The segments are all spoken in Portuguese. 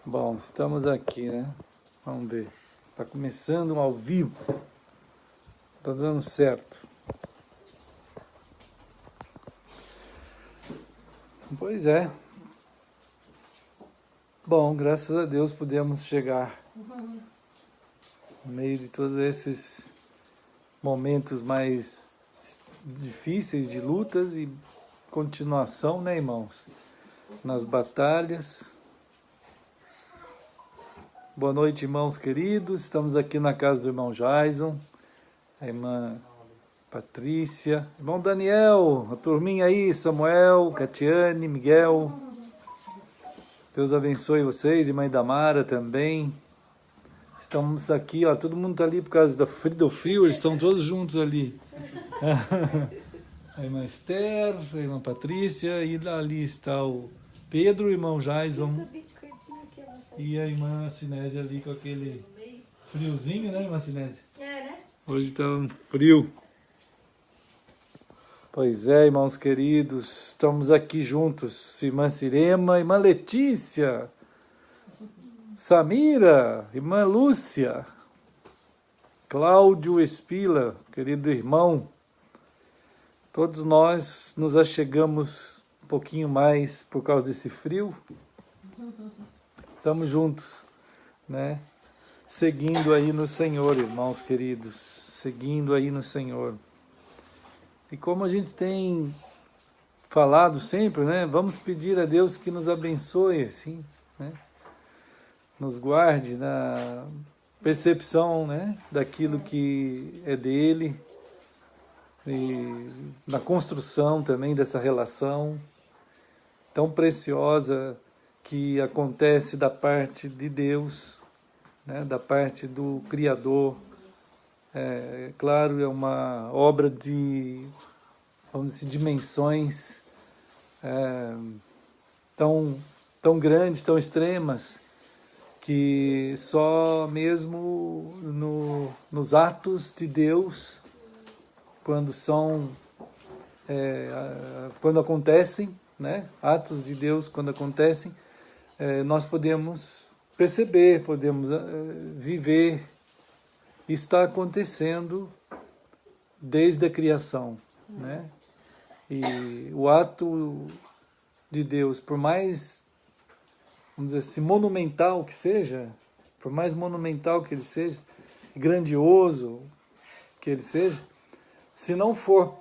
Bom, estamos aqui, né? Vamos ver. Está começando ao vivo. Está dando certo. Pois é. Bom, graças a Deus pudemos chegar no meio de todos esses momentos mais difíceis de lutas e continuação, né, irmãos? Nas batalhas. Boa noite, irmãos queridos. Estamos aqui na casa do irmão Jaison, a irmã Patrícia, irmão Daniel, a turminha aí, Samuel, Catiane, Miguel. Deus abençoe vocês, irmã Idamara também. Estamos aqui, ó, todo mundo está ali por causa do frio, eles estão todos juntos ali. A irmã Esther, a irmã Patrícia, e ali está o Pedro, o irmão Jaison, e a irmã Sinésia ali com aquele friozinho, né, irmã Sinésia? É, né? Hoje está um frio. Pois é, irmãos queridos, estamos aqui juntos, irmã Cirema, irmã Letícia, Samira, irmã Lúcia, Cláudio Espila, querido irmão. Todos nós nos achegamos um pouquinho mais por causa desse frio. Estamos juntos, né? Seguindo aí no Senhor, irmãos queridos, seguindo aí no Senhor. E como a gente tem falado sempre, né? Vamos pedir a Deus que nos abençoe, assim, né? Nos guarde na percepção, né? Daquilo que é dele, e na construção também dessa relação tão preciosa que acontece da parte de Deus, né? Da parte do Criador. Claro, é uma obra de, vamos dizer, dimensões tão grandes, tão extremas, que só mesmo nos atos de Deus, quando acontecem, né? Atos de Deus quando acontecem, nós podemos perceber, podemos viver. Isso está acontecendo desde a criação, né? E o ato de Deus, por mais, vamos dizer assim, monumental que seja, por mais monumental que ele seja, grandioso que ele seja, se não for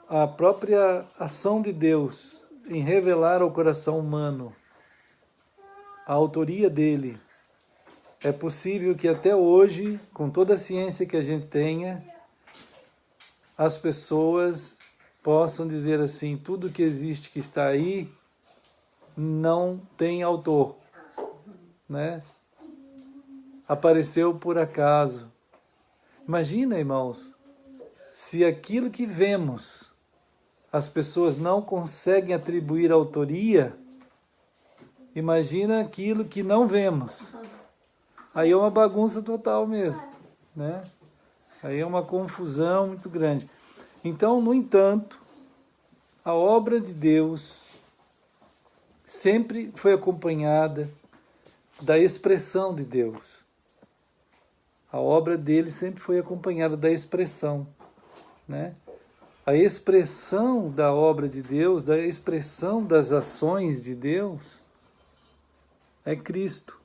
a própria ação de Deus em revelar ao coração humano a autoria dele, é possível que até hoje, com toda a ciência que a gente tenha, as pessoas possam dizer assim, tudo que existe que está aí não tem autor, né? Apareceu por acaso. Imagina, irmãos, se aquilo que vemos, as pessoas não conseguem atribuir autoria, imagina aquilo que não vemos. Aí é uma bagunça total mesmo, né? Aí é uma confusão muito grande. Então, no entanto, a obra de Deus sempre foi acompanhada da expressão de Deus. A obra dele sempre foi acompanhada da expressão, né? A expressão da obra de Deus, da expressão das ações de Deus, é Cristo.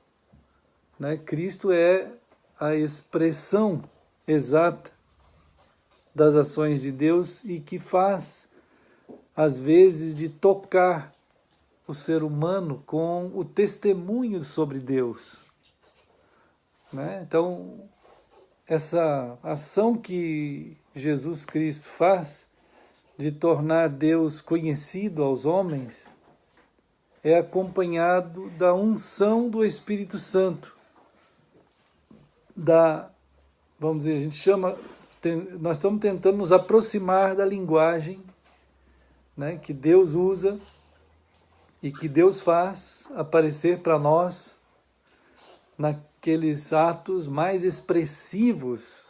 Né? Cristo é a expressão exata das ações de Deus e que faz, às vezes, de tocar o ser humano com o testemunho sobre Deus. Né? Então, essa ação que Jesus Cristo faz de tornar Deus conhecido aos homens é acompanhado da unção do Espírito Santo. Vamos dizer, a gente chama, nós estamos tentando nos aproximar da linguagem, né, que Deus usa e que Deus faz aparecer para nós naqueles atos mais expressivos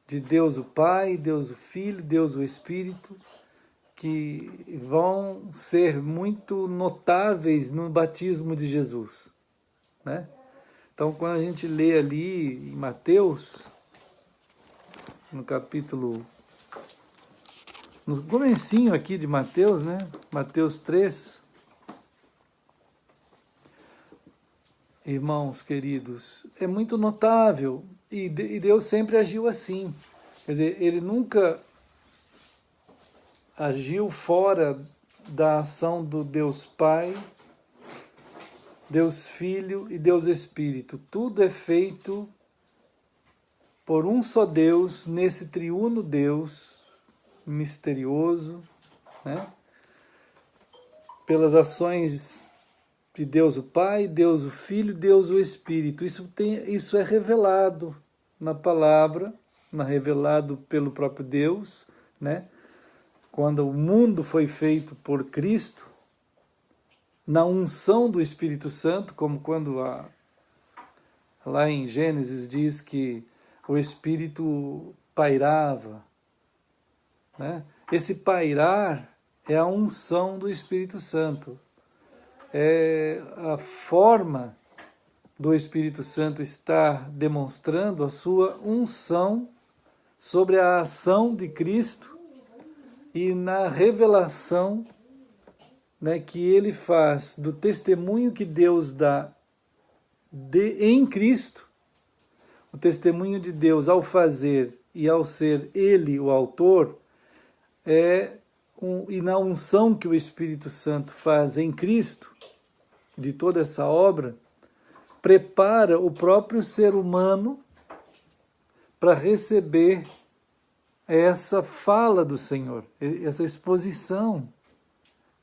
de Deus o Pai, Deus o Filho, Deus o Espírito, que vão ser muito notáveis no batismo de Jesus, né? Então, quando a gente lê ali em Mateus, no capítulo, no comecinho aqui de Mateus, né? Mateus 3, irmãos queridos, é muito notável, e Deus sempre agiu assim. Quer dizer, ele nunca agiu fora da ação do Deus Pai, Deus Filho e Deus Espírito. Tudo é feito por um só Deus, nesse triuno Deus misterioso, né? Pelas ações de Deus o Pai, Deus o Filho, Deus o Espírito. Isso é revelado na palavra, revelado pelo próprio Deus, né? Quando o mundo foi feito por Cristo, na unção do Espírito Santo, como quando lá em Gênesis diz que o Espírito pairava, né? Esse pairar é a unção do Espírito Santo. É a forma do Espírito Santo estar demonstrando a sua unção sobre a ação de Cristo e na revelação, né, que ele faz do testemunho que Deus dá em Cristo, o testemunho de Deus ao fazer e ao ser ele o autor, e na unção que o Espírito Santo faz em Cristo, de toda essa obra, prepara o próprio ser humano para receber essa fala do Senhor, essa exposição,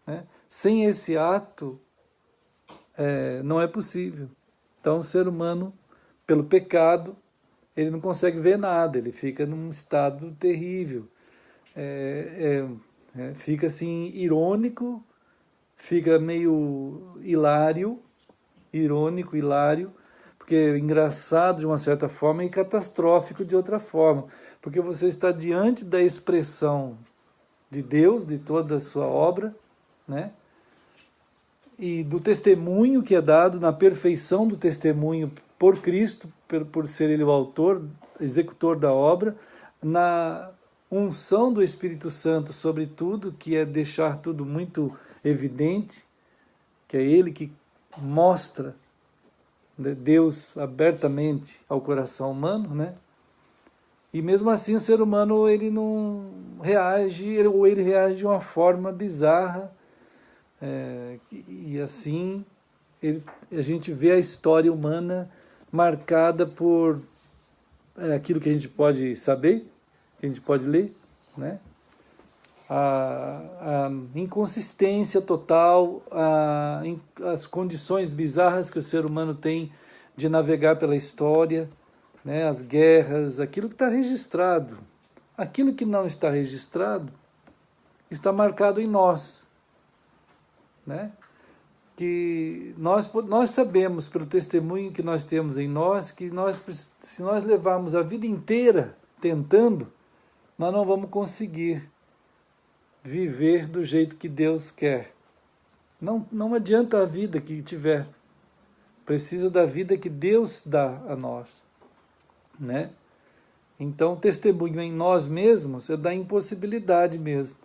né? Sem esse ato, não é possível. Então, o ser humano, pelo pecado, ele não consegue ver nada, ele fica num estado terrível. Fica assim, irônico, fica meio irônico, hilário, porque é engraçado de uma certa forma e catastrófico de outra forma, porque você está diante da expressão de Deus, de toda a sua obra, né? E do testemunho que é dado, na perfeição do testemunho por Cristo, por ser Ele o autor, executor da obra, na unção do Espírito Santo sobre tudo, que é deixar tudo muito evidente, que é Ele que mostra Deus abertamente ao coração humano, né? E mesmo assim o ser humano ele não reage, ou ele reage de uma forma bizarra, e assim a gente vê a história humana marcada por aquilo que a gente pode saber, que a gente pode ler, né? A inconsistência total, as condições bizarras que o ser humano tem de navegar pela história, né? As guerras, aquilo que está registrado. Aquilo que não está registrado está marcado em nós, né? Que nós sabemos, pelo testemunho que nós temos em nós, que se nós levarmos a vida inteira tentando, nós não vamos conseguir viver do jeito que Deus quer. Não adianta a vida que tiver. Precisa da vida que Deus dá a nós, né? Então, o testemunho em nós mesmos é da impossibilidade mesmo,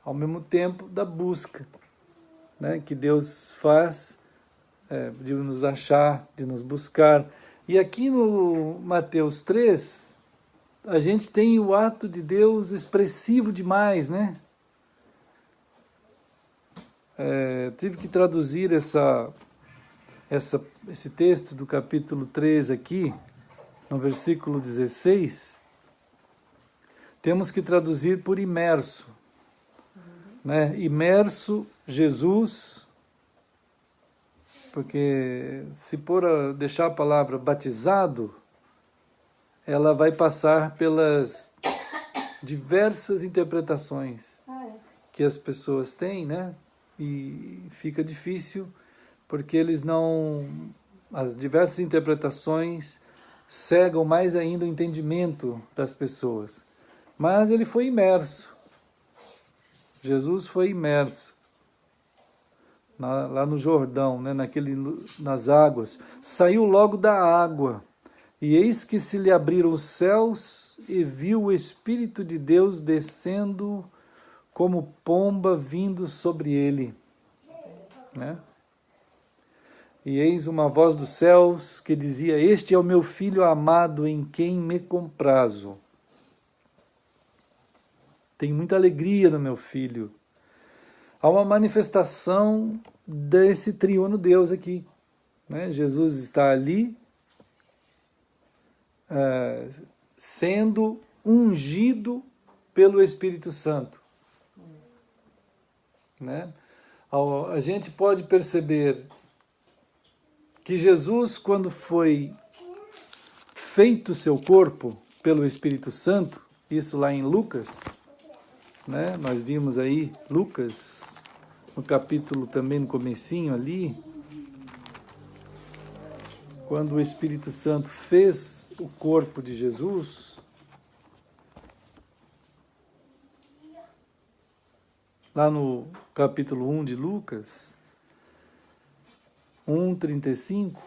ao mesmo tempo da busca, né, que Deus faz de nos achar, de nos buscar. E aqui no Mateus 3, a gente tem o ato de Deus expressivo demais, né? Tive que traduzir esse texto do capítulo 3 aqui, no versículo 16, temos que traduzir por imerso, né? Imerso Jesus, porque se deixar a palavra batizado, ela vai passar pelas diversas interpretações que as pessoas têm, né? E fica difícil, porque as diversas interpretações cegam mais ainda o entendimento das pessoas. Mas ele foi imerso. Jesus foi imerso lá no Jordão, né, nas águas. Saiu logo da água, e eis que se lhe abriram os céus, e viu o Espírito de Deus descendo como pomba vindo sobre ele. Né? E eis uma voz dos céus que dizia: este é o meu filho amado, em quem me comprazo. Tenho muita alegria no meu filho. Há uma manifestação desse triuno Deus aqui. Né? Jesus está ali, sendo ungido pelo Espírito Santo. Né? A gente pode perceber que Jesus, quando foi feito seu corpo pelo Espírito Santo, isso lá em Lucas, né? Nós vimos aí Lucas, no capítulo também no comecinho ali, quando o Espírito Santo fez o corpo de Jesus, lá no capítulo 1 de Lucas, 1:35,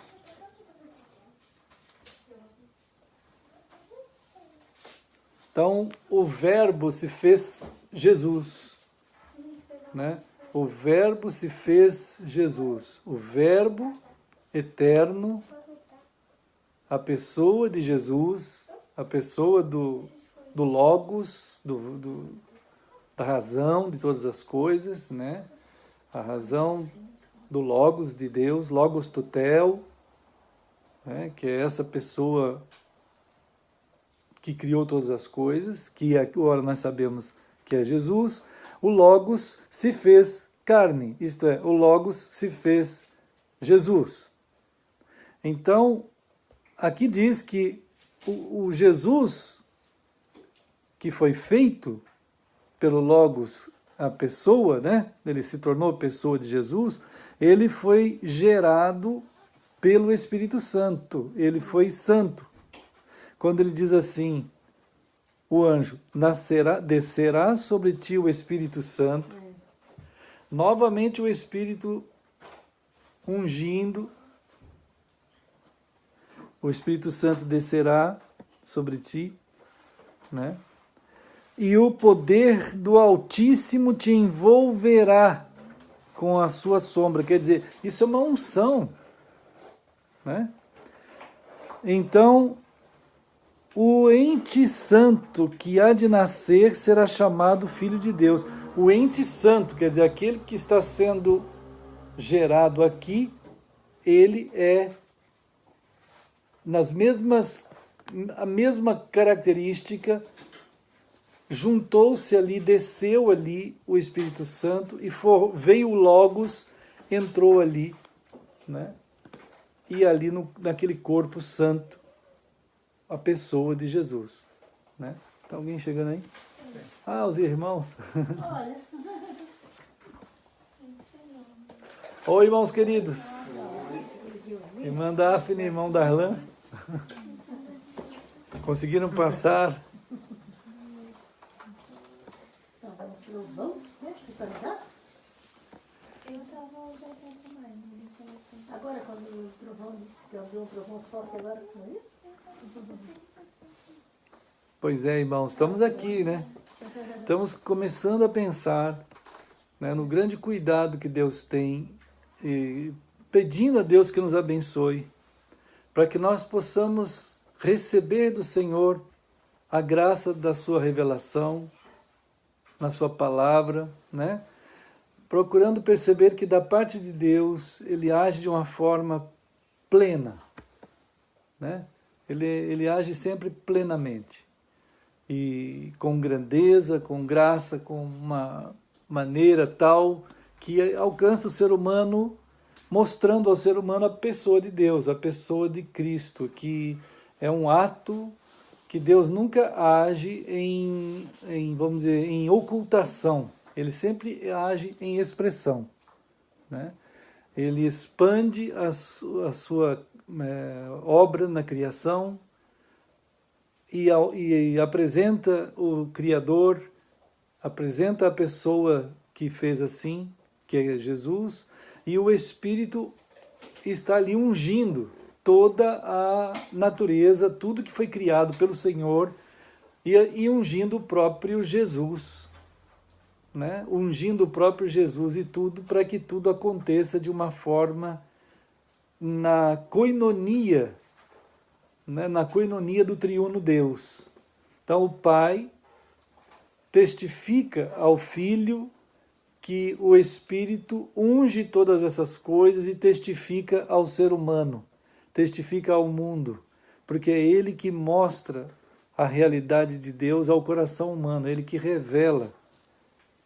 então o Verbo se fez Jesus, né? O Verbo se fez Jesus, o Verbo eterno, a pessoa de Jesus, a pessoa do Logos, da razão de todas as coisas, né? A razão do Logos de Deus, Logos Totel, né? Que é essa pessoa que criou todas as coisas, que agora nós sabemos que é Jesus. O Logos se fez carne, isto é, o Logos se fez Jesus. Então, aqui diz que o Jesus que foi feito pelo Logos, a pessoa, né? Ele se tornou pessoa de Jesus, ele foi gerado pelo Espírito Santo, ele foi santo. Quando ele diz assim, o anjo, descerá sobre ti o Espírito Santo, novamente o Espírito ungindo, o Espírito Santo descerá sobre ti, né? E o poder do Altíssimo te envolverá com a sua sombra. Quer dizer, isso é uma unção, né? Então, o ente santo que há de nascer será chamado Filho de Deus. O ente santo, quer dizer, aquele que está sendo gerado aqui, ele é a mesma característica, juntou-se ali, desceu ali o Espírito Santo e veio o Logos, entrou ali, né? E ali naquele corpo santo, a pessoa de Jesus, né? Tá alguém chegando aí? Ah, os irmãos. Olha. Oi, irmãos queridos. Irmã Daphne, irmão Darlan. Conseguiram passar? Trovão, né? Você está em casa? Eu estava já com mais, não deixa eu contar. Agora, quando o trovão disse que havia um trovão forte, agora não é isso? Pois é, irmãos, estamos aqui, né? Estamos começando a pensar, né, no grande cuidado que Deus tem e pedindo a Deus que nos abençoe, para que nós possamos receber do Senhor a graça da sua revelação, na sua palavra, né? Procurando perceber que da parte de Deus Ele age de uma forma plena, né? Ele age sempre plenamente e com grandeza, com graça, com uma maneira tal que alcança o ser humano, mostrando ao ser humano a pessoa de Deus, a pessoa de Cristo, que é um ato que Deus nunca age vamos dizer, em ocultação. Ele sempre age em expressão, né? Ele expande a sua obra na criação e apresenta o Criador apresenta a pessoa que fez assim, que é Jesus, e o Espírito está ali ungindo toda a natureza, tudo que foi criado pelo Senhor, e ungindo o próprio Jesus, né? Ungindo o próprio Jesus e tudo, para que tudo aconteça de uma forma na coinonia, né? Na coinonia do triuno Deus. Então o Pai testifica ao Filho que o Espírito unge todas essas coisas e testifica ao ser humano, testifica ao mundo, porque é ele que mostra a realidade de Deus ao coração humano, ele que revela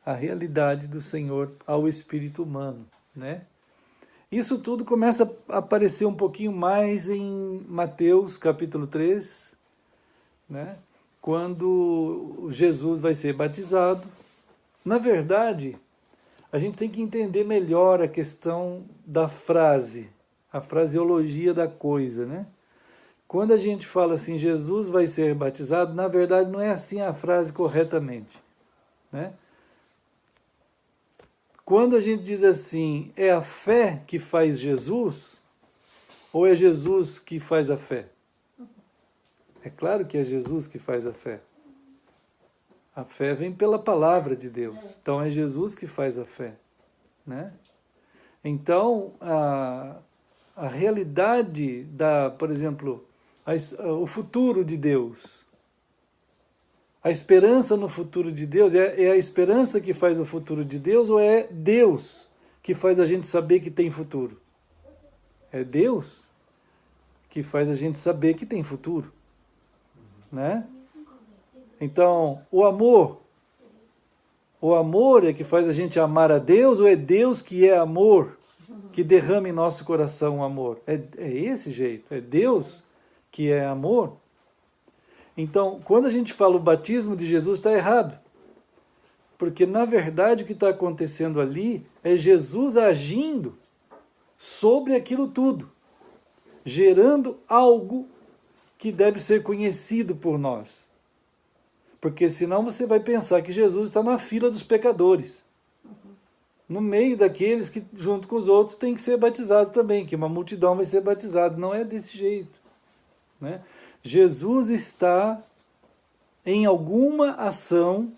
a realidade do Senhor ao espírito humano, né? Isso tudo começa a aparecer um pouquinho mais em Mateus capítulo 3, né? Quando Jesus vai ser batizado. Na verdade, a gente tem que entender melhor a questão da frase, a fraseologia da coisa, né? Quando a gente fala assim, Jesus vai ser batizado, na verdade não é assim a frase corretamente, né? Quando a gente diz assim, é a fé que faz Jesus, ou é Jesus que faz a fé? É claro que é Jesus que faz a fé. A fé vem pela palavra de Deus. Então é Jesus que faz a fé, né? Então, a realidade por exemplo, o futuro de Deus, a esperança no futuro de Deus, é a esperança que faz o futuro de Deus ou é Deus que faz a gente saber que tem futuro? É Deus que faz a gente saber que tem futuro, né? Então, o amor é que faz a gente amar a Deus ou é Deus que é amor, que derrama em nosso coração o amor? É esse jeito, é Deus que é amor. Então, quando a gente fala o batismo de Jesus, está errado. Porque, na verdade, o que está acontecendo ali é Jesus agindo sobre aquilo tudo, gerando algo que deve ser conhecido por nós. Porque senão você vai pensar que Jesus está na fila dos pecadores, no meio daqueles que, junto com os outros, tem que ser batizado também, que uma multidão vai ser batizada. Não é desse jeito, né? Jesus está em alguma ação,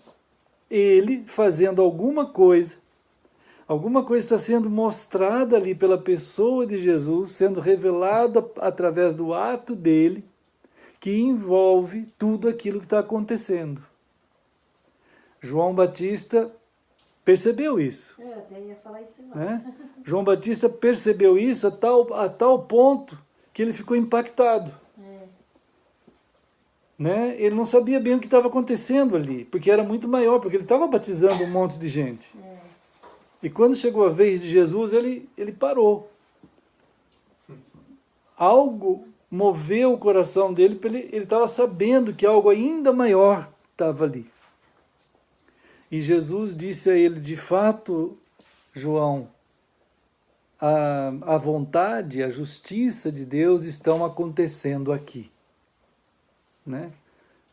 ele fazendo alguma coisa está sendo mostrada ali pela pessoa de Jesus, sendo revelada através do ato dele, que envolve tudo aquilo que está acontecendo. João Batista percebeu isso. Eu até ia falar isso lá. Né? João Batista percebeu isso a tal ponto que ele ficou impactado. Né? Ele não sabia bem o que estava acontecendo ali, porque era muito maior, porque ele estava batizando um monte de gente. E quando chegou a vez de Jesus, ele parou. Algo moveu o coração dele, ele estava sabendo que algo ainda maior estava ali. E Jesus disse a ele, de fato, João, a vontade, a justiça de Deus estão acontecendo aqui. Né?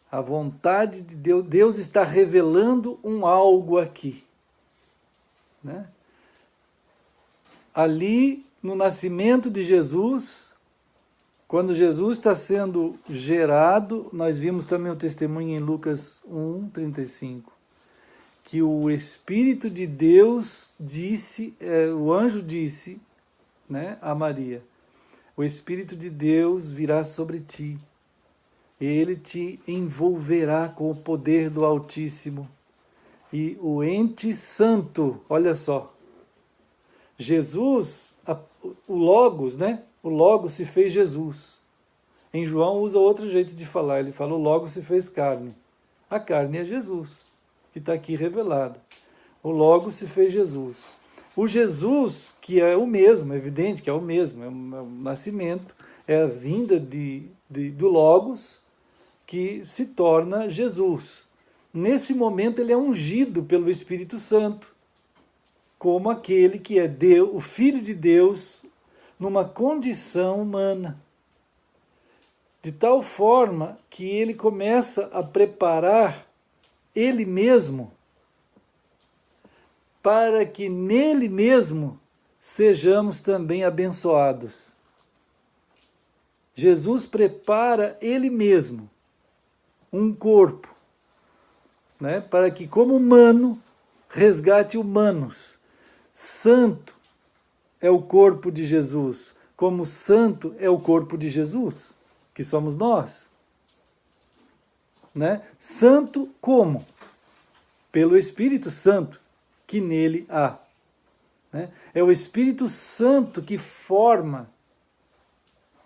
A vontade de Deus, Deus está revelando um algo aqui. Né? Ali, no nascimento de Jesus, quando Jesus está sendo gerado, nós vimos também o testemunho em Lucas 1:35, que o Espírito de Deus disse, o anjo disse, né, a Maria, o Espírito de Deus virá sobre ti, ele te envolverá com o poder do Altíssimo, e o ente santo, olha só, Jesus, o Logos, né? O Logos se fez Jesus. Em João usa outro jeito de falar, ele fala o Logos se fez carne. A carne é Jesus, que está aqui revelado. O Logos se fez Jesus. O Jesus, que é o mesmo, é evidente que é o mesmo, é o nascimento, é a vinda do Logos, que se torna Jesus. Nesse momento ele é ungido pelo Espírito Santo, como aquele que é Deus, o Filho de Deus, numa condição humana. De tal forma que ele começa a preparar ele mesmo para que nele mesmo sejamos também abençoados. Jesus prepara ele mesmo um corpo, né, para que como humano resgate humanos. Santo é o corpo de Jesus, como santo é o corpo de Jesus, que somos nós. Né? Santo como? Pelo Espírito Santo que nele há. Né? É o Espírito Santo que forma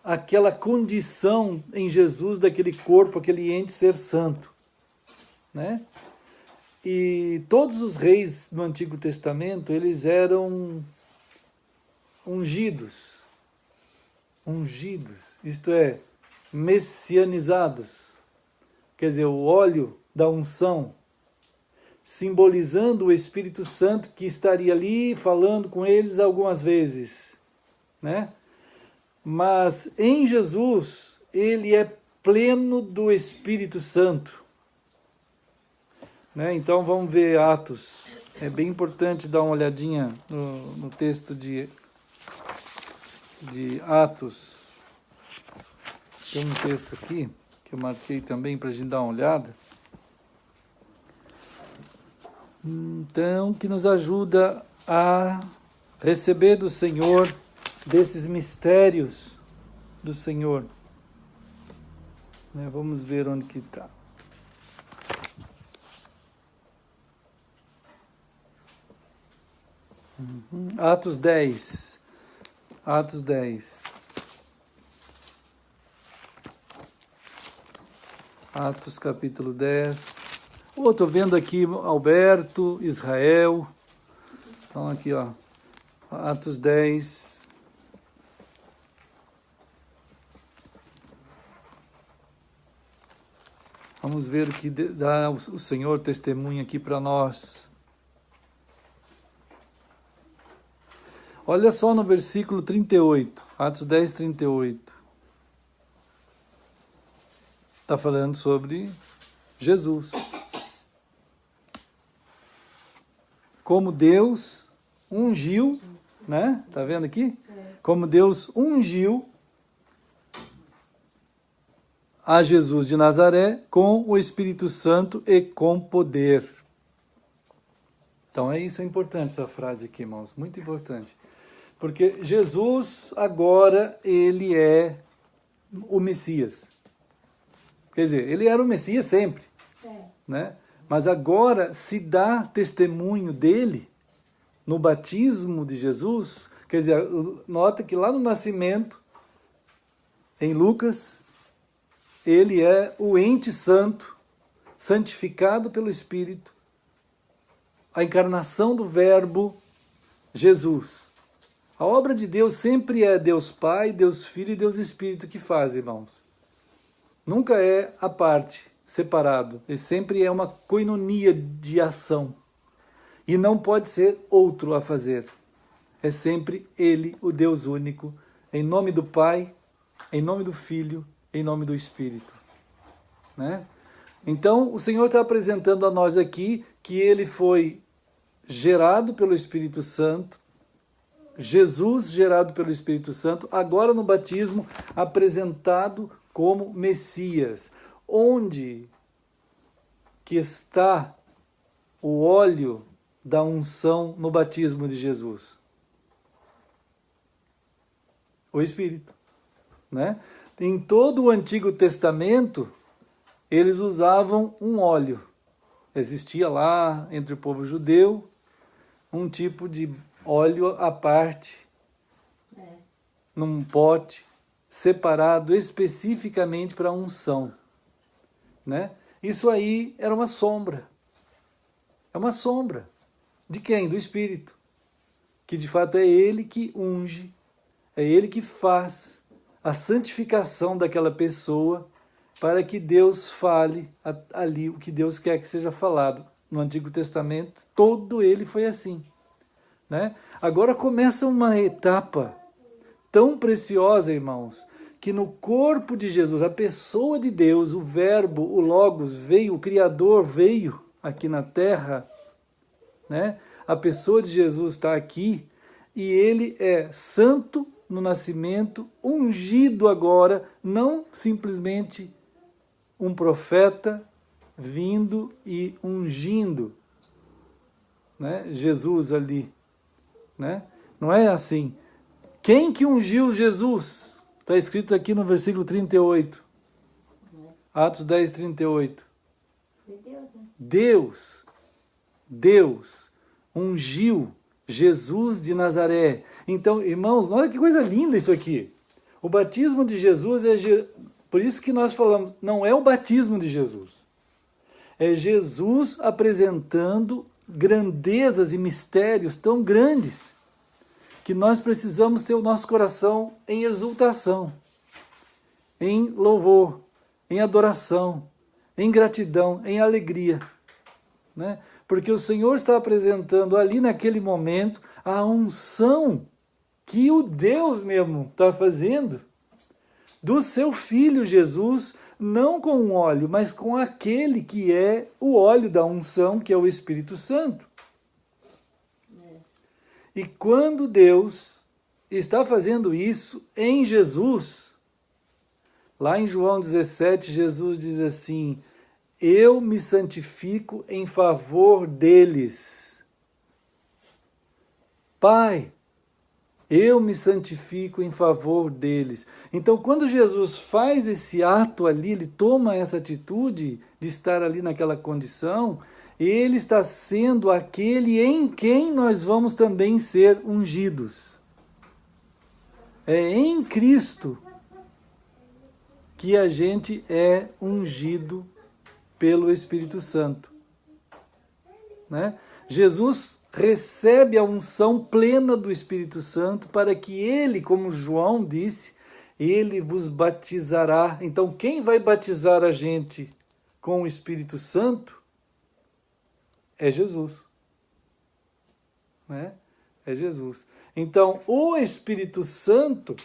aquela condição em Jesus daquele corpo, aquele ente ser santo. Né? E todos os reis do Antigo Testamento, eles eram ungidos, isto é, messianizados. Quer dizer, o óleo da unção, simbolizando o Espírito Santo que estaria ali falando com eles algumas vezes, né? Mas em Jesus, ele é pleno do Espírito Santo. Né? Então vamos ver Atos. É bem importante dar uma olhadinha no texto de Atos. Tem um texto aqui que eu marquei também para a gente dar uma olhada. Então, que nos ajuda a receber do Senhor, desses mistérios do Senhor. Né? Vamos ver onde que está. Atos 10. Atos 10. Atos capítulo 10. Estou vendo aqui Alberto, Israel. Então aqui, ó. Atos 10. Vamos ver o que dá o Senhor testemunha aqui para nós. Olha só no versículo 38, Atos 10, 38. Está falando sobre Jesus. Como Deus ungiu, né? Está vendo aqui? Como Deus ungiu a Jesus de Nazaré com o Espírito Santo e com poder. Então isso é importante, essa frase aqui, irmãos, muito importante. Porque Jesus agora, ele é o Messias. Quer dizer, ele era o Messias sempre, né? Mas agora se dá testemunho dele no batismo de Jesus. Quer dizer, nota que lá no nascimento, em Lucas, ele é o ente santo, santificado pelo Espírito, a encarnação do Verbo Jesus. A obra de Deus sempre é Deus Pai, Deus Filho e Deus Espírito que faz, irmãos. Nunca é a parte, separado. Ele sempre é uma coinonia de ação. E não pode ser outro a fazer. É sempre Ele, o Deus único, em nome do Pai, em nome do Filho, em nome do Espírito. Né? Então, o Senhor está apresentando a nós aqui que Ele foi gerado pelo Espírito Santo, Jesus gerado pelo Espírito Santo, agora no batismo apresentado como Messias. Onde que está o óleo da unção no batismo de Jesus? O Espírito, né? Em todo o Antigo Testamento, eles usavam um óleo. Existia lá, entre o povo judeu, um tipo de óleo à parte, num pote, separado especificamente para unção. Né? Isso aí era uma sombra. É uma sombra. De quem? Do Espírito. Que de fato é Ele que unge, é Ele que faz a santificação daquela pessoa para que Deus fale ali o que Deus quer que seja falado. No Antigo Testamento, todo ele foi assim. Né? Agora começa uma etapa tão preciosa, irmãos, que no corpo de Jesus, a pessoa de Deus, o Verbo, o Logos veio, o Criador veio aqui na Terra, né? a pessoa de Jesus está aqui e ele é santo no nascimento, ungido agora, não simplesmente um profeta vindo e ungindo, né, Jesus ali, né? Não é assim. Quem que ungiu Jesus? Está escrito aqui no versículo 38. Atos 10, 38. De Deus, né? Deus ungiu Jesus de Nazaré. Então, irmãos, olha que coisa linda isso aqui. O batismo de Jesus por isso que nós falamos, não é o batismo de Jesus. É Jesus apresentando grandezas e mistérios tão grandes que nós precisamos ter o nosso coração em exultação, em louvor, em adoração, em gratidão, em alegria, né? Porque o Senhor está apresentando ali naquele momento a unção que o Deus mesmo está fazendo do seu Filho Jesus, não com o óleo, mas com aquele que é o óleo da unção, que é o Espírito Santo. E quando Deus está fazendo isso em Jesus, lá em João 17, Jesus diz assim: eu me santifico em favor deles. Pai, eu me santifico em favor deles. Então, quando Jesus faz esse ato ali, ele toma essa atitude de estar ali naquela condição, ele está sendo aquele em quem nós vamos também ser ungidos. É em Cristo que a gente é ungido pelo Espírito Santo, né? Jesus recebe a unção plena do Espírito Santo para que ele, como João disse, ele vos batizará. Então, quem vai batizar a gente com o Espírito Santo é Jesus, né? É Jesus. Então, o Espírito Santo,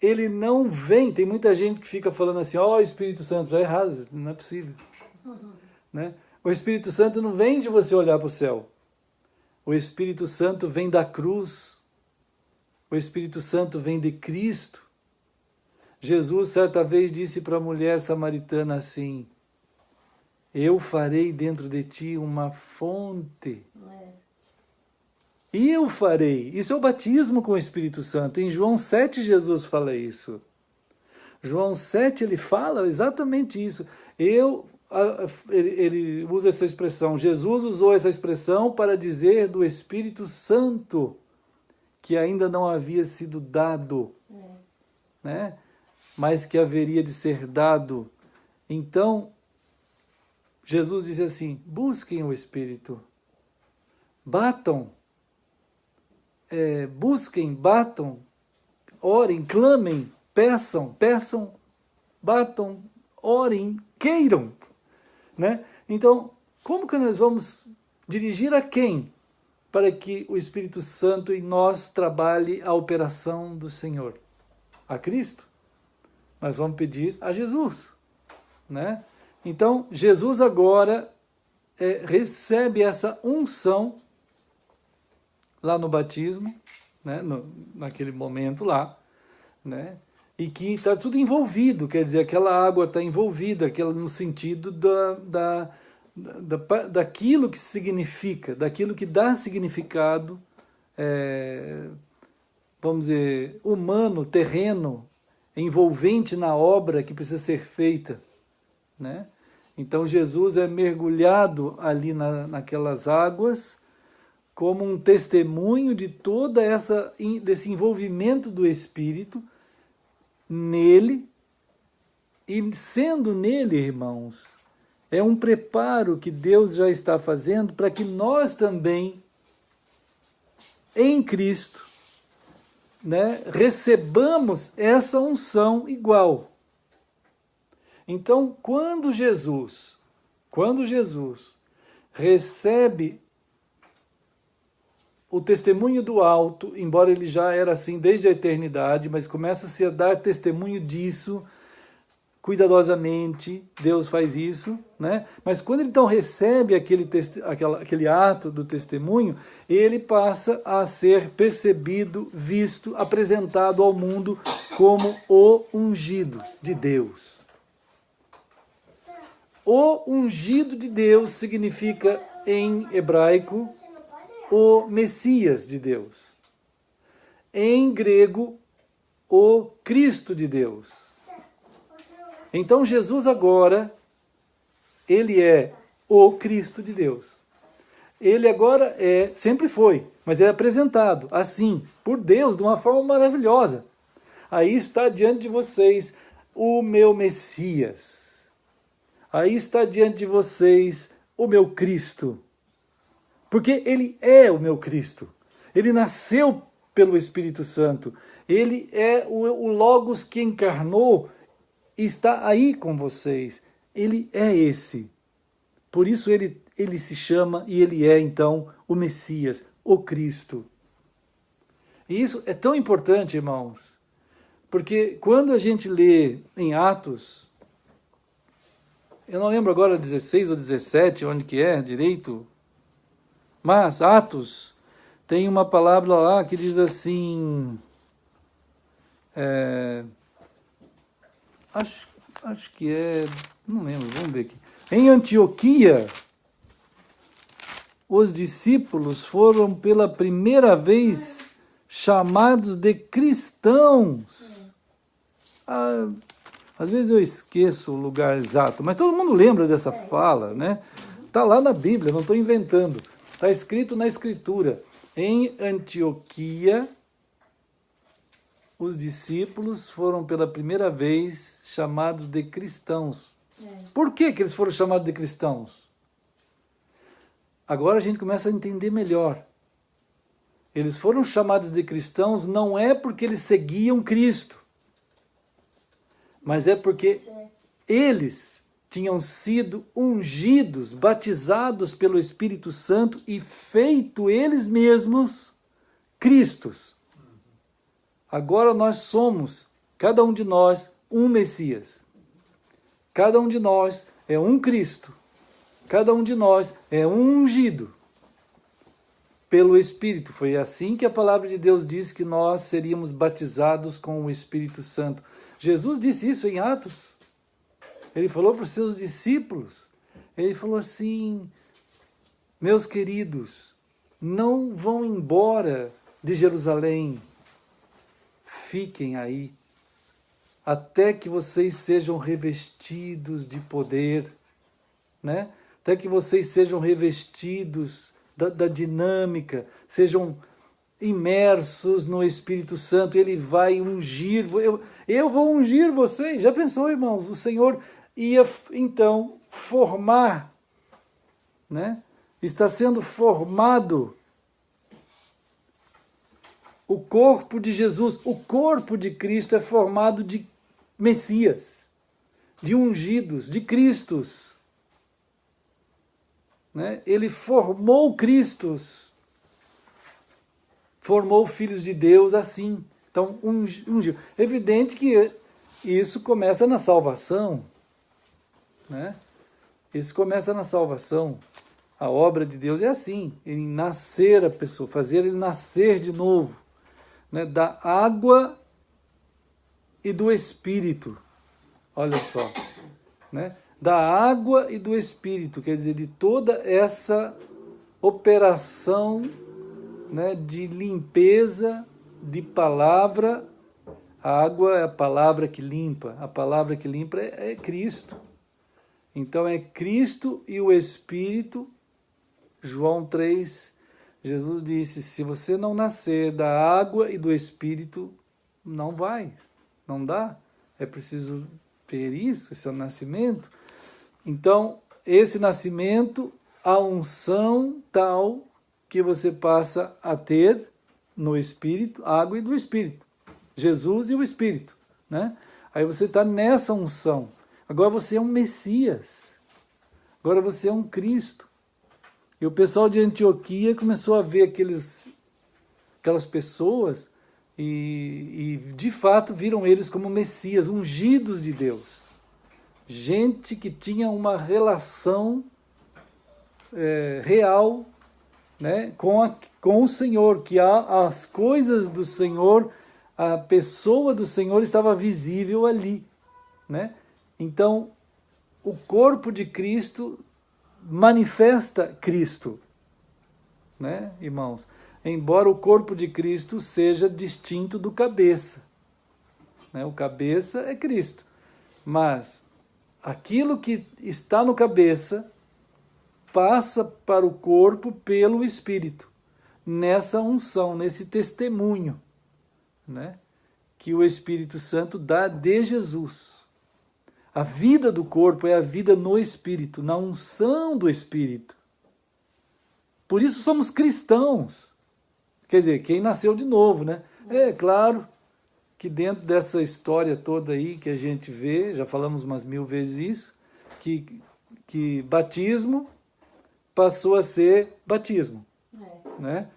ele não vem, tem muita gente que fica falando assim, ó, o Espírito Santo, já é errado, não é possível. Né? O Espírito Santo não vem de você olhar para o céu. O Espírito Santo vem da cruz. O Espírito Santo vem de Cristo. Jesus certa vez disse para a mulher samaritana assim, eu farei dentro de ti uma fonte. E eu farei. Isso é o batismo com o Espírito Santo. Em João 7, Jesus fala isso. João 7, ele fala exatamente isso. Ele usa essa expressão. Jesus usou essa expressão para dizer do Espírito Santo que ainda não havia sido dado, né? Mas que haveria de ser dado. Então, Jesus diz assim, busquem o Espírito. Batam. Busquem, batam, orem, clamem, peçam, batam, orem, queiram, né? Então, como que nós vamos dirigir a quem para que o Espírito Santo em nós trabalhe a operação do Senhor? A Cristo? Nós vamos pedir a Jesus, né? Então, Jesus agora recebe essa unção lá no batismo, né, naquele momento lá, né, e que está tudo envolvido, quer dizer, aquela água está envolvida, no sentido daquilo que significa, daquilo que dá significado, vamos dizer, humano, terreno, envolvente na obra que precisa ser feita, né? Então Jesus é mergulhado ali naquelas águas, como um testemunho de toda desse envolvimento do Espírito nele, e sendo nele, irmãos, é um preparo que Deus já está fazendo para que nós também, em Cristo, né, recebamos essa unção igual. Então, quando Jesus recebe o testemunho do alto, embora ele já era assim desde a eternidade, mas começa-se a dar testemunho disso, cuidadosamente, Deus faz isso, né? Mas quando ele então recebe aquele ato do testemunho, ele passa a ser percebido, visto, apresentado ao mundo como o ungido de Deus. O ungido de Deus significa, em hebraico, o Messias de Deus. Em grego, o Cristo de Deus. Então Jesus agora, ele é o Cristo de Deus. Ele agora sempre foi, mas é apresentado assim, por Deus, de uma forma maravilhosa. Aí está diante de vocês o meu Messias. Aí está diante de vocês o meu Cristo. Porque ele é o meu Cristo. Ele nasceu pelo Espírito Santo. Ele é o Logos que encarnou e está aí com vocês. Ele é esse. Por isso ele se chama e ele é então o Messias, o Cristo. E isso é tão importante, irmãos, porque quando a gente lê em Atos, eu não lembro agora 16 ou 17, onde que é direito, mas Atos tem uma palavra lá que diz assim, acho que não lembro, vamos ver aqui. Em Antioquia, os discípulos foram pela primeira vez chamados de cristãos. Às vezes eu esqueço o lugar exato, mas todo mundo lembra dessa fala, né? Está lá na Bíblia, não estou inventando. Está escrito na Escritura. Em Antioquia, os discípulos foram pela primeira vez chamados de cristãos. Por que eles foram chamados de cristãos? Agora a gente começa a entender melhor. Eles foram chamados de cristãos não é porque eles seguiam Cristo, mas é porque eles tinham sido ungidos, batizados pelo Espírito Santo e feito eles mesmos Cristos. Agora nós somos, cada um de nós, um Messias. Cada um de nós é um Cristo. Cada um de nós é um ungido pelo Espírito. Foi assim que a palavra de Deus diz que nós seríamos batizados com o Espírito Santo. Jesus disse isso em Atos. Ele falou para os seus discípulos. Ele falou assim, meus queridos, não vão embora de Jerusalém. Fiquem aí, até que vocês sejam revestidos de poder, né? Até que vocês sejam revestidos da dinâmica, sejam imersos no Espírito Santo. Ele vai ungir, eu vou ungir vocês. Já pensou, irmãos? O Senhor ia então formar, né? Está sendo formado o corpo de Jesus. O corpo de Cristo é formado de Messias, de ungidos, de Cristos. Né? Ele formou Cristos, formou filhos de Deus assim. Então, ungiu. Evidente que isso começa na salvação. Né? Isso começa na salvação. A obra de Deus é assim, em nascer a pessoa, fazer ele nascer de novo. Né, da água e do Espírito. Olha só. Né? Da água e do Espírito, quer dizer, de toda essa operação, né, de limpeza de palavra. A água é a palavra que limpa. A palavra que limpa é Cristo. Então é Cristo e o Espírito. João 3, Jesus disse, se você não nascer da água e do Espírito, não vai, não dá. É preciso ter isso, esse é o nascimento. Então, esse nascimento, a unção tal que você passa a ter no Espírito, água e do Espírito. Jesus e o Espírito. Né? Aí você está nessa unção. Agora você é um Messias. Agora você é um Cristo. E o pessoal de Antioquia começou a ver aquelas pessoas e de fato viram eles como Messias, ungidos de Deus. gente que tinha uma relação real, né, com o Senhor, que as coisas do Senhor, a pessoa do Senhor estava visível ali, né? Então, o corpo de Cristo manifesta Cristo, né, irmãos? Embora o corpo de Cristo seja distinto do cabeça, né? O cabeça é Cristo, mas aquilo que está no cabeça passa para o corpo pelo Espírito, nessa unção, nesse testemunho, né, que o Espírito Santo dá de Jesus. A vida do corpo é a vida no Espírito, na unção do Espírito. Por isso somos cristãos. Quer dizer, quem nasceu de novo, né? É claro que dentro dessa história toda aí que a gente vê, já falamos umas 1000 vezes isso, que batismo passou a ser batismo, né?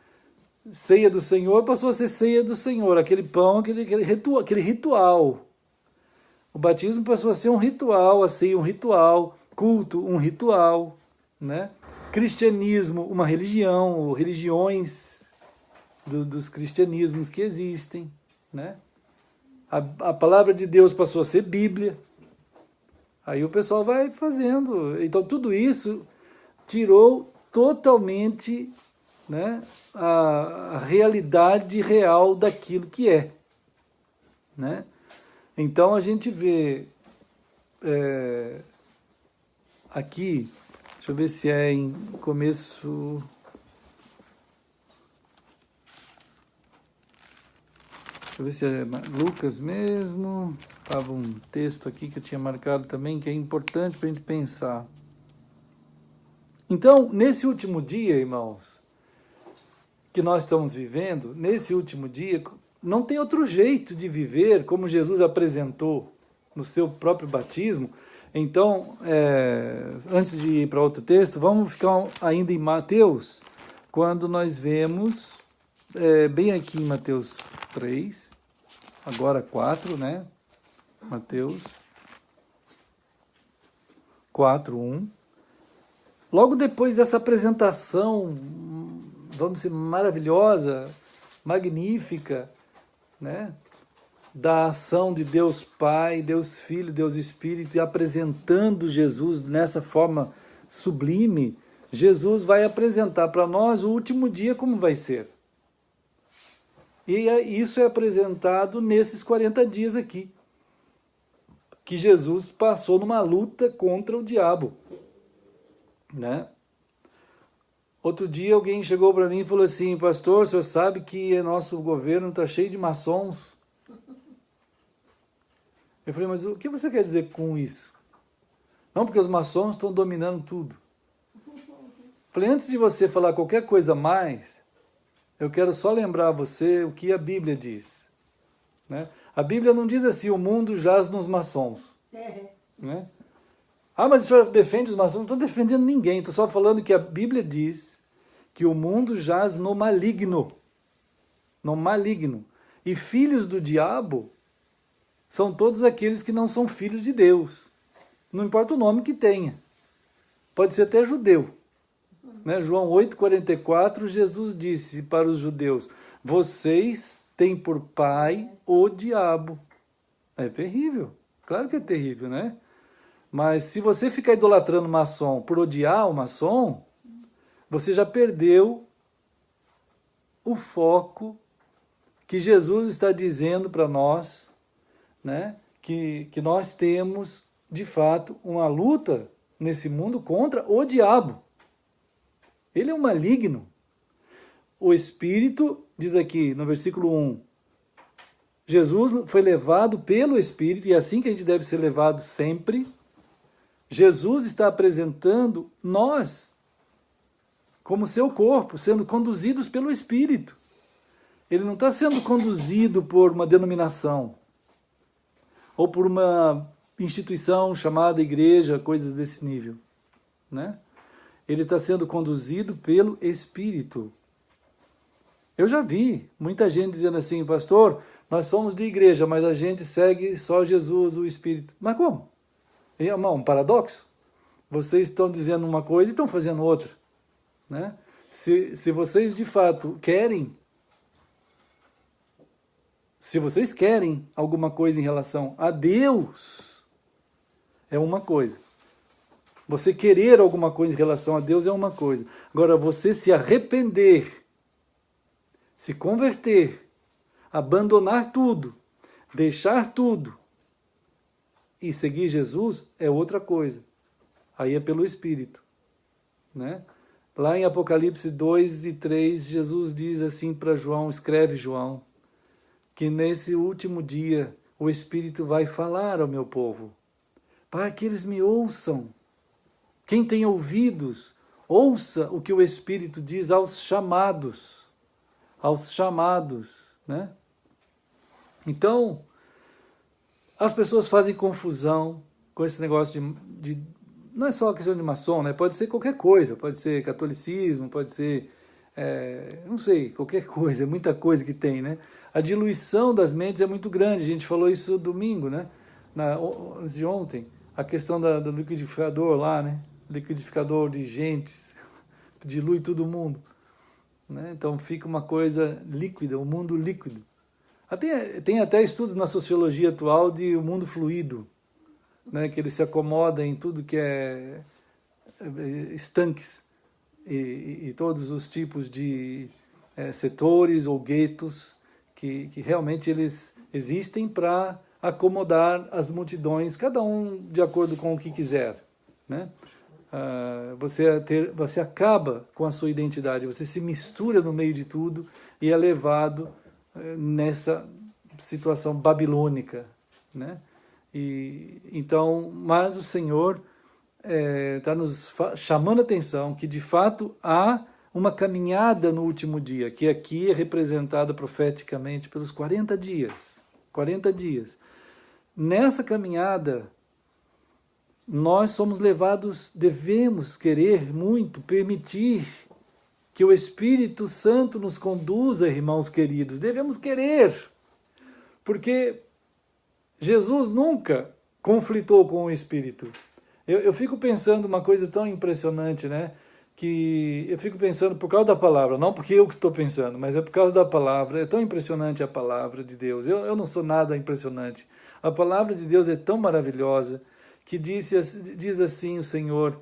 Ceia do Senhor passou a ser ceia do Senhor, aquele pão, aquele ritual. O batismo passou a ser um ritual, a ceia um ritual, culto um ritual, né? Cristianismo, uma religião, ou religiões dos cristianismos que existem, né? A palavra de Deus passou a ser Bíblia. Aí o pessoal vai fazendo. Então tudo isso tirou totalmente, né, a realidade real daquilo que é, né? Então a gente vê aqui, deixa eu ver se é em começo, deixa eu ver se é Lucas mesmo, estava um texto aqui que eu tinha marcado também, que é importante para a gente pensar. Então, nesse último dia, irmãos, que nós estamos vivendo, nesse último dia, não tem outro jeito de viver como Jesus apresentou no seu próprio batismo. Então, antes de ir para outro texto, vamos ficar ainda em Mateus, quando nós vemos, bem aqui em Mateus 3, agora 4, né? Mateus 4, 1. Logo depois dessa apresentação, vamos dizer, maravilhosa, magnífica, né, da ação de Deus Pai, Deus Filho, Deus Espírito, e apresentando Jesus nessa forma sublime, Jesus vai apresentar para nós o último dia como vai ser. E isso é apresentado nesses 40 dias aqui, que Jesus passou numa luta contra o diabo, né? Outro dia alguém chegou para mim e falou assim: pastor, o senhor sabe que nosso governo está cheio de maçons? Eu falei, mas o que você quer dizer com isso? Não, porque os maçons estão dominando tudo. Eu falei, antes de você falar qualquer coisa a mais, eu quero só lembrar a você o que a Bíblia diz, né? A Bíblia não diz assim, o mundo jaz nos maçons, né? Ah, mas o senhor defende os maçons? Não estou defendendo ninguém, estou só falando que a Bíblia diz que o mundo jaz no maligno. No maligno. E filhos do diabo são todos aqueles que não são filhos de Deus. Não importa o nome que tenha. Pode ser até judeu. Né? João 8,44, Jesus disse para os judeus, vocês têm por pai o diabo. É terrível. Claro que é terrível, né? Mas se você ficar idolatrando maçom por odiar o maçom, você já perdeu o foco que Jesus está dizendo para nós, né? Que nós temos, de fato, uma luta nesse mundo contra o diabo. Ele é um maligno. O Espírito, diz aqui no versículo 1, Jesus foi levado pelo Espírito, e é assim que a gente deve ser levado sempre. Jesus está apresentando nós como seu corpo, sendo conduzidos pelo Espírito. Ele não está sendo conduzido por uma denominação ou por uma instituição chamada igreja, coisas desse nível, né? Ele está sendo conduzido pelo Espírito. Eu já vi muita gente dizendo assim, pastor, nós somos de igreja, mas a gente segue só Jesus, o Espírito. Mas como? E é um paradoxo. Vocês estão dizendo uma coisa e estão fazendo outra, né? Se vocês de fato querem, se vocês querem alguma coisa em relação a Deus, é uma coisa. Você querer alguma coisa em relação a Deus é uma coisa. Agora, você se arrepender, se converter, abandonar tudo, deixar tudo e seguir Jesus é outra coisa. Aí é pelo Espírito, né? Lá em Apocalipse 2 e 3, Jesus diz assim para João, escreve João, que nesse último dia o Espírito vai falar ao meu povo, para que eles me ouçam. Quem tem ouvidos, ouça o que o Espírito diz aos chamados, né? Então, as pessoas fazem confusão com esse negócio de não é só a questão de maçom, né? Pode ser qualquer coisa, pode ser catolicismo, pode ser, não sei, qualquer coisa, é muita coisa que tem, né? A diluição das mentes é muito grande, a gente falou isso domingo, né? Antes de ontem, a questão do liquidificador lá, né? Liquidificador de gentes, dilui todo mundo, né? Então fica uma coisa líquida, um mundo líquido. Tem até estudos na sociologia atual de o mundo fluido, né, que ele se acomoda em tudo que é estanques e todos os tipos de setores ou guetos que realmente eles existem para acomodar as multidões, cada um de acordo com o que quiser, né? Você acaba com a sua identidade, você se mistura no meio de tudo e é levado nessa situação babilônica, né? Então, mas o Senhor está nos chamando a atenção que de fato há uma caminhada no último dia, que aqui é representada profeticamente pelos 40 dias. 40 dias. Nessa caminhada, nós somos levados, devemos querer muito, permitir que o Espírito Santo nos conduza, irmãos queridos. Devemos querer, porque Jesus nunca conflitou com o Espírito. Eu fico pensando uma coisa tão impressionante, né? Que eu fico pensando por causa da palavra, não porque eu que estou pensando, mas é por causa da palavra. É tão impressionante a palavra de Deus. Eu não sou nada impressionante. A palavra de Deus é tão maravilhosa que diz assim o Senhor,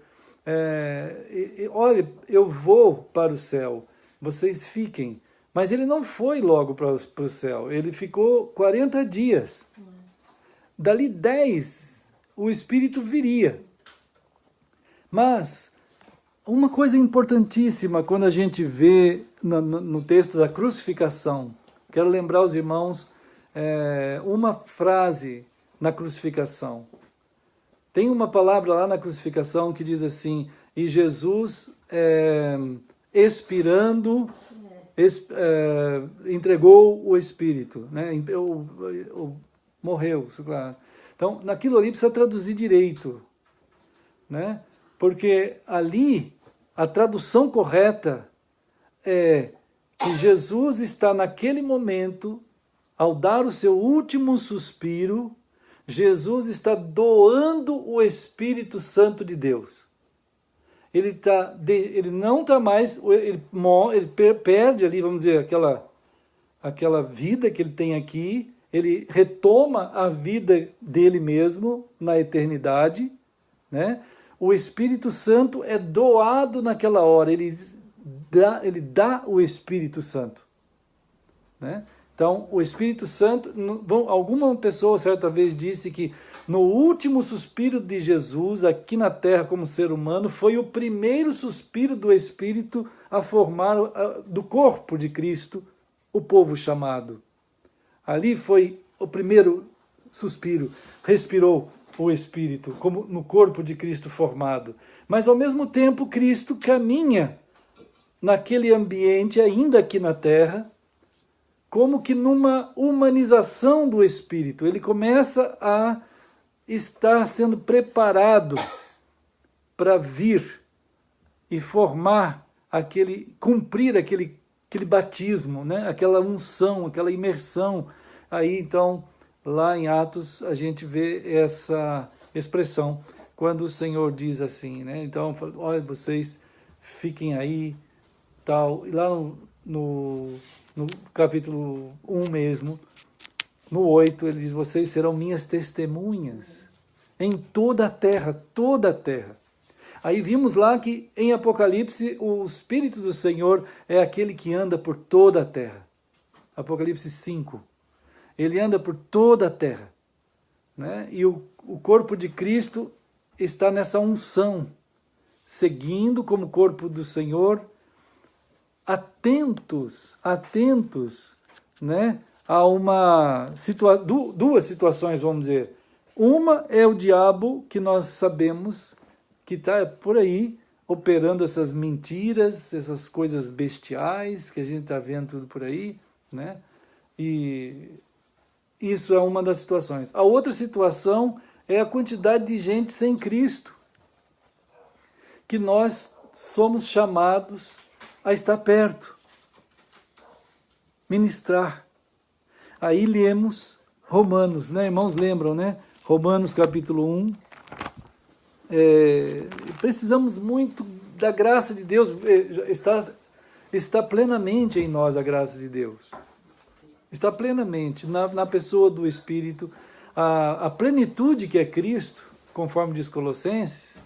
olha, eu vou para o céu, vocês fiquem. Mas ele não foi logo para o céu, ele ficou 40 dias. Dali 10, o Espírito viria. Mas uma coisa importantíssima quando a gente vê no texto da crucificação, quero lembrar os irmãos uma frase na crucificação. Tem uma palavra lá na crucificação que diz assim, e Jesus expirando, entregou o Espírito, né? Morreu. Então, naquilo ali precisa traduzir direito, né? Porque ali a tradução correta é que Jesus está naquele momento, ao dar o seu último suspiro, Jesus está doando o Espírito Santo de Deus. Ele não está mais, ele perde ali, vamos dizer, aquela vida que ele tem aqui, ele retoma a vida dele mesmo na eternidade, né? O Espírito Santo é doado naquela hora, ele dá o Espírito Santo, né? Então, o Espírito Santo, alguma pessoa certa vez disse que no último suspiro de Jesus, aqui na terra como ser humano, foi o primeiro suspiro do Espírito a formar do corpo de Cristo o povo chamado. Ali foi o primeiro suspiro, respirou o Espírito, como no corpo de Cristo formado. Mas ao mesmo tempo Cristo caminha naquele ambiente, ainda aqui na terra, como que numa humanização do Espírito. Ele começa a estar sendo preparado para vir e formar cumprir aquele batismo, né? Aquela unção, aquela imersão. Aí então, lá em Atos, a gente vê expressão quando o Senhor diz assim, né? Então, olha, vocês fiquem aí, tal. E lá no capítulo 1 mesmo, no 8, ele diz, vocês serão minhas testemunhas em toda a terra, toda a terra. Aí vimos lá que em Apocalipse o Espírito do Senhor é aquele que anda por toda a terra. Apocalipse 5. Ele anda por toda a terra, né? E o corpo de Cristo está nessa unção, seguindo como corpo do Senhor, atentos, né? A duas situações, vamos dizer. Uma é o diabo, que nós sabemos que está por aí operando essas mentiras, essas coisas bestiais que a gente está vendo tudo por aí, né? E isso é uma das situações. A outra situação é a quantidade de gente sem Cristo, que nós somos chamados a estar perto, ministrar. Aí lemos Romanos, né? Irmãos, lembram, né? Romanos capítulo 1. Precisamos muito da graça de Deus, está plenamente em nós a graça de Deus. Está plenamente na pessoa do Espírito. A plenitude que é Cristo, conforme diz Colossenses,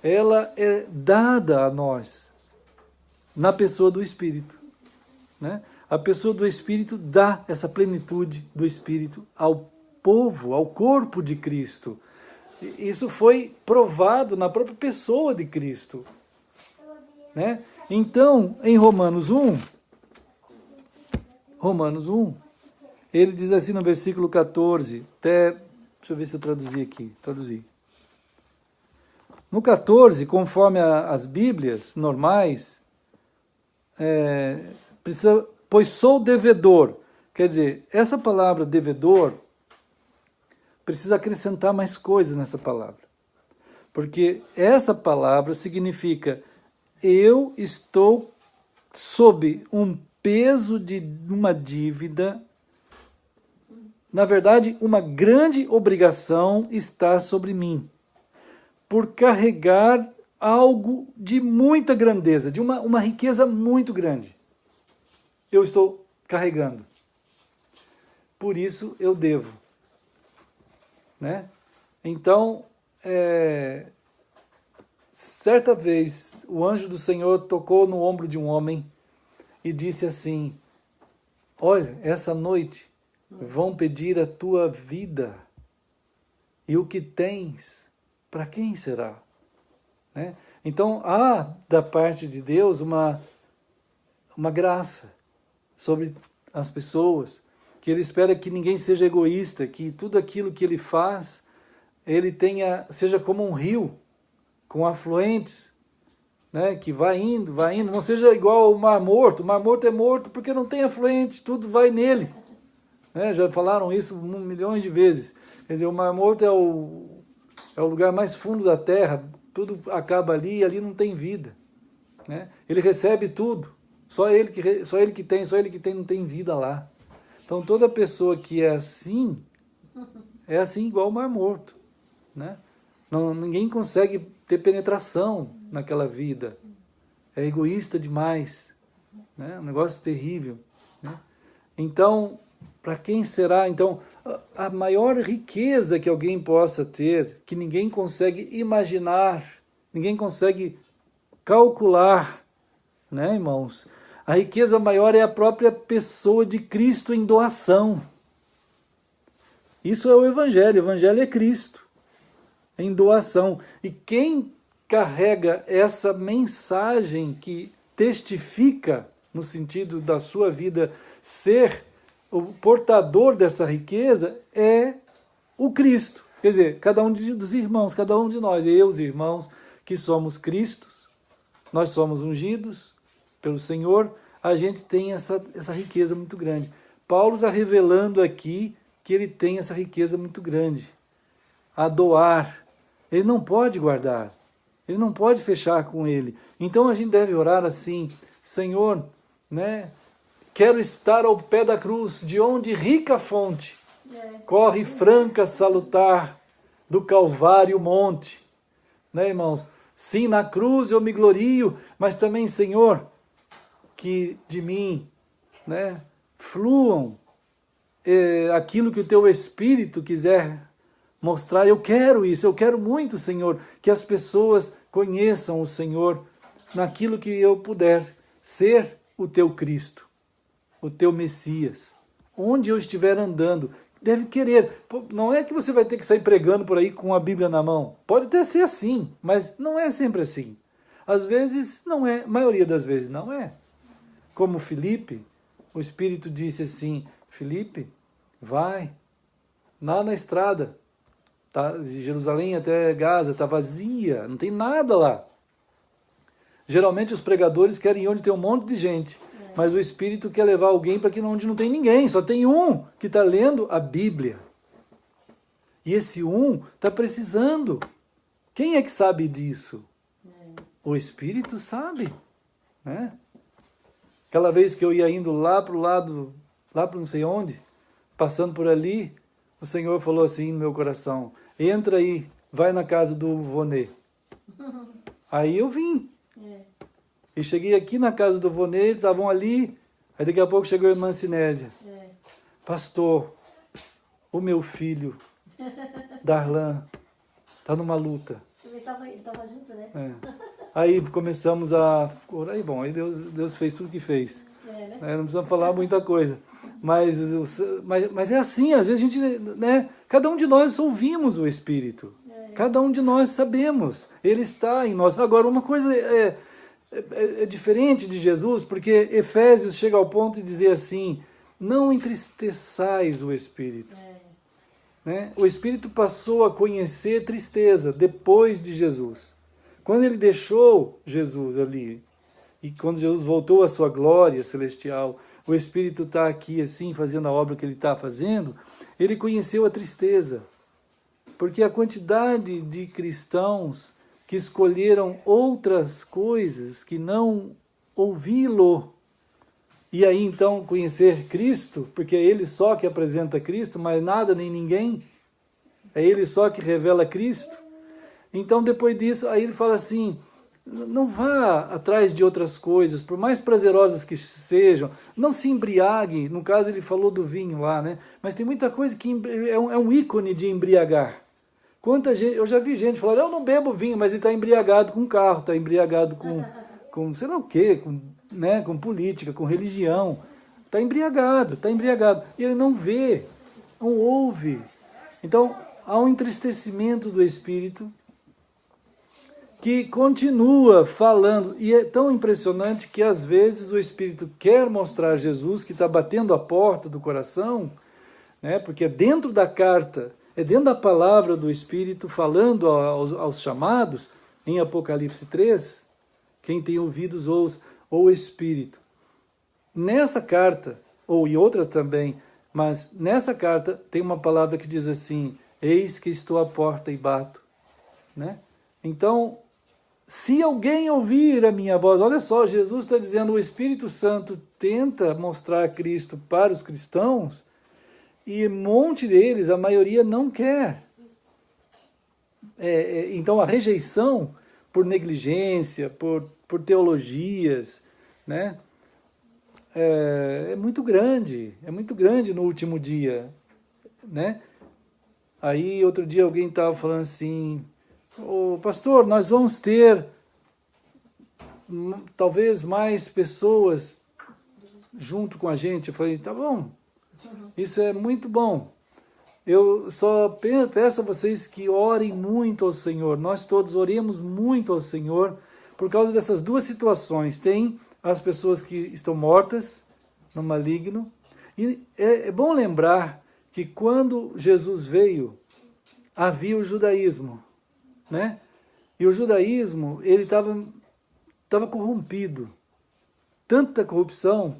ela é dada a nós na pessoa do Espírito, né? A pessoa do Espírito dá essa plenitude do Espírito ao povo, ao corpo de Cristo. Isso foi provado na própria pessoa de Cristo, né? Então, em Romanos 1, ele diz assim no versículo 14, deixa eu ver se eu traduzi aqui, No 14, conforme as Bíblias normais, pois sou devedor. Quer dizer, essa palavra devedor precisa acrescentar mais coisas nessa palavra. Porque essa palavra significa eu estou sob um peso de uma dívida. Na verdade, uma grande obrigação está sobre mim, por carregar algo de muita grandeza, de uma riqueza muito grande. Eu estou carregando. Por isso eu devo. Né? Então, certa vez, o anjo do Senhor tocou no ombro de um homem e disse assim, olha, essa noite vão pedir a tua vida, e o que tens, para quem será? Né? Então, há da parte de Deus uma graça sobre as pessoas, que Ele espera que ninguém seja egoísta, que tudo aquilo que Ele faz, Ele seja como um rio, com afluentes, né, que vai indo, não seja igual ao Mar Morto. O Mar Morto é morto porque não tem afluente, tudo vai nele. Né? Já falaram isso milhões de vezes. Quer dizer, o Mar Morto é o lugar mais fundo da Terra, tudo acaba ali e ali não tem vida. Né? Ele recebe tudo, só ele que tem, não tem vida lá. Então toda pessoa que é assim igual ao Mar Morto. Né? Ninguém consegue ter penetração naquela vida. É egoísta demais. Né? Um negócio terrível. Né? Então, para quem será? Então, a maior riqueza que alguém possa ter, que ninguém consegue imaginar, ninguém consegue calcular, né, irmãos? A riqueza maior é a própria pessoa de Cristo em doação. Isso é o Evangelho é Cristo, em doação. E quem carrega essa mensagem que testifica, no sentido da sua vida, ser o portador dessa riqueza, é o Cristo. Quer dizer, cada um dos irmãos, cada um de nós, os irmãos que somos Cristos, nós somos ungidos pelo Senhor, a gente tem essa riqueza muito grande. Paulo está revelando aqui que ele tem essa riqueza muito grande, a doar. Ele não pode guardar, ele não pode fechar com ele. Então a gente deve orar assim, Senhor, né, quero estar ao pé da cruz, de onde rica fonte corre franca, salutar do Calvário monte, né, irmãos? Sim, na cruz eu me glorio, mas também, Senhor, que de mim, né, fluam aquilo que o Teu Espírito quiser mostrar. Eu quero isso, eu quero muito, Senhor, que as pessoas conheçam o Senhor naquilo que eu puder ser o Teu Cristo, o Teu Messias. Onde eu estiver andando, deve querer. Não é que você vai ter que sair pregando por aí com a Bíblia na mão. Pode até ser assim, mas não é sempre assim. Às vezes não é, a maioria das vezes não é. Como Filipe, o Espírito disse assim, Filipe, vai, lá na estrada, tá, de Jerusalém até Gaza, está vazia, não tem nada lá. Geralmente os pregadores querem ir onde tem um monte de gente, mas o Espírito quer levar alguém para onde não tem ninguém, só tem um que está lendo a Bíblia. E esse um está precisando. Quem é que sabe disso? O Espírito sabe, né? Aquela vez que eu ia indo lá para o lado, lá para não sei onde, passando por ali, o Senhor falou assim no meu coração, entra aí, vai na casa do Vonê. Aí eu vim. E cheguei aqui na casa do Vonê, eles estavam ali, aí daqui a pouco chegou a irmã Sinésia. Pastor, o meu filho, Darlan, está numa luta. Ele estava junto, né? Aí começamos a orar, e bom, aí Deus fez tudo que fez. Né? Não precisamos falar muita coisa. Mas é assim, às vezes a gente, né, cada um de nós ouvimos o Espírito. Cada um de nós sabemos. Ele está em nós. Agora, uma coisa é diferente de Jesus, porque Efésios chega ao ponto de dizer assim, não entristeçais o Espírito. Né? O Espírito passou a conhecer tristeza depois de Jesus. Quando ele deixou Jesus ali, e quando Jesus voltou à sua glória celestial, o Espírito está aqui assim, fazendo a obra que ele está fazendo, ele conheceu a tristeza. Porque a quantidade de cristãos que escolheram outras coisas que não ouvi-lo, e aí então conhecer Cristo, porque é Ele só que apresenta Cristo, mas nada nem ninguém, é Ele só que revela Cristo. Então depois disso, aí ele fala assim, não vá atrás de outras coisas, por mais prazerosas que sejam, não se embriague, no caso ele falou do vinho lá, né? Mas tem muita coisa que é um ícone de embriagar. Quanta gente, eu já vi gente falar, eu não bebo vinho, mas ele está embriagado com carro, está embriagado com sei lá o quê, né, com política, com religião. Está embriagado. E ele não vê, não ouve. Então, há um entristecimento do Espírito que continua falando. E é tão impressionante que, às vezes, o Espírito quer mostrar Jesus, que está batendo a porta do coração, né, porque é dentro da carta, é dentro da palavra do Espírito, falando aos chamados, em Apocalipse 3, quem tem ouvidos ouça, ou o Espírito. Nessa carta, ou em outras também, mas nessa carta tem uma palavra que diz assim, eis que estou à porta e bato. Né? Então, se alguém ouvir a minha voz, olha só, Jesus está dizendo, o Espírito Santo tenta mostrar Cristo para os cristãos, e um monte deles, a maioria não quer. Então a rejeição por negligência, por teologias, né? É muito grande no último dia. Né? Aí outro dia alguém estava falando assim, pastor, nós vamos ter talvez mais pessoas junto com a gente. Eu falei, tá bom. Isso é muito bom. Eu só peço a vocês que orem muito ao Senhor. Nós todos oremos muito ao Senhor por causa dessas duas situações. Tem as pessoas que estão mortas no maligno. E é bom lembrar que quando Jesus veio, havia o judaísmo. Né? E o judaísmo, ele estava corrompido. Tanta corrupção,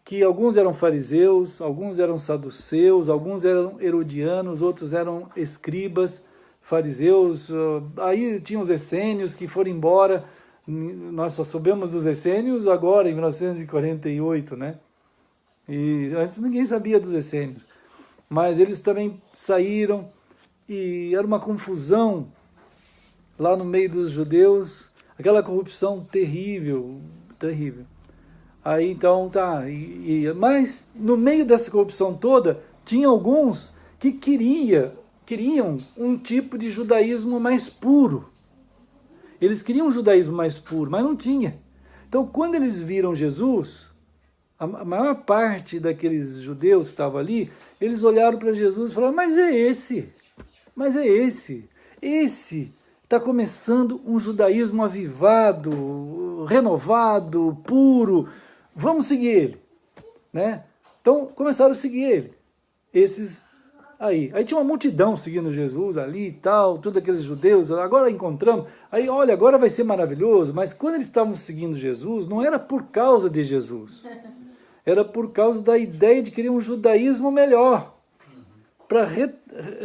que alguns eram fariseus, alguns eram saduceus, alguns eram herodianos, outros eram escribas, fariseus, aí tinham os essênios que foram embora, nós só soubemos dos essênios agora, em 1948, né? E antes ninguém sabia dos essênios, mas eles também saíram, e era uma confusão lá no meio dos judeus, aquela corrupção terrível, terrível. Aí então tá, mas no meio dessa corrupção toda, tinha alguns que queriam um tipo de judaísmo mais puro. Eles queriam um judaísmo mais puro, mas não tinha. Então quando eles viram Jesus, a maior parte daqueles judeus que estavam ali, eles olharam para Jesus e falaram, mas é esse está começando um judaísmo avivado, renovado, puro, vamos seguir ele, né? Então começaram a seguir ele, esses aí tinha uma multidão seguindo Jesus ali e tal, todos aqueles judeus, agora encontramos, aí olha, agora vai ser maravilhoso, mas quando eles estavam seguindo Jesus, não era por causa de Jesus, era por causa da ideia de querer um judaísmo melhor, para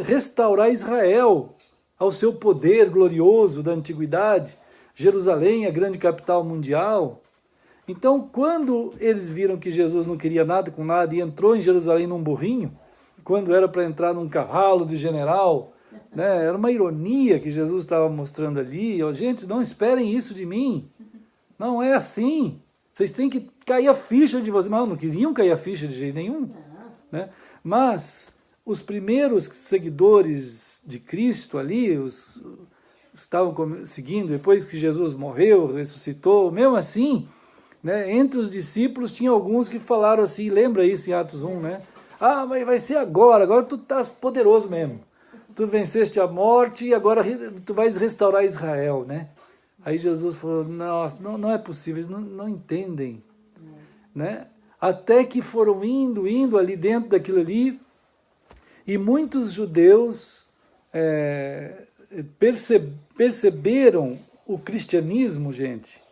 restaurar Israel ao seu poder glorioso da antiguidade, Jerusalém, a grande capital mundial. Então, quando eles viram que Jesus não queria nada com nada e entrou em Jerusalém num burrinho, quando era para entrar num cavalo de general, né, era uma ironia que Jesus estava mostrando ali. Gente, não esperem isso de mim, não é assim, vocês têm que cair a ficha de vocês. Mas não queriam cair a ficha de jeito nenhum, né? Mas os primeiros seguidores de Cristo ali, estavam seguindo, depois que Jesus morreu, ressuscitou, mesmo assim, né, entre os discípulos tinha alguns que falaram assim, lembra isso em Atos 1, né? Ah, mas vai ser agora tu estás poderoso mesmo. Tu venceste a morte e agora tu vais restaurar Israel, né? Aí Jesus falou, não é possível, eles não entendem, né? Até que foram indo ali dentro daquilo ali, e muitos judeus perceberam o cristianismo, gente,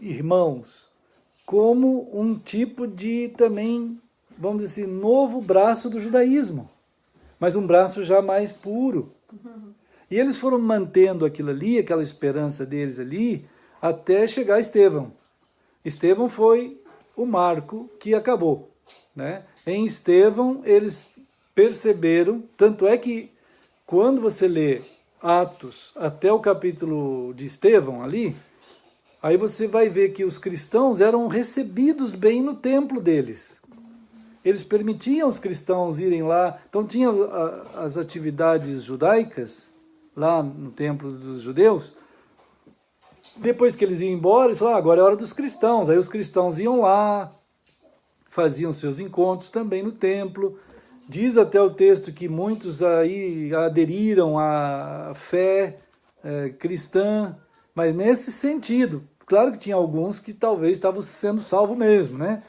irmãos, como um tipo de também, vamos dizer assim, novo braço do judaísmo, mas um braço já mais puro. E eles foram mantendo aquilo ali, aquela esperança deles ali, até chegar a Estevão. Estevão foi o marco que acabou, né? Em Estevão, eles perceberam, tanto é que quando você lê Atos até o capítulo de Estevão ali, aí você vai ver que os cristãos eram recebidos bem no templo deles. Eles permitiam os cristãos irem lá, então tinha as atividades judaicas lá no templo dos judeus. Depois que eles iam embora, eles falaram, agora é hora dos cristãos. Aí os cristãos iam lá, faziam seus encontros também no templo. Diz até o texto que muitos aí aderiram à fé cristã, mas nesse sentido. Claro que tinha alguns que talvez estavam sendo salvos mesmo, né?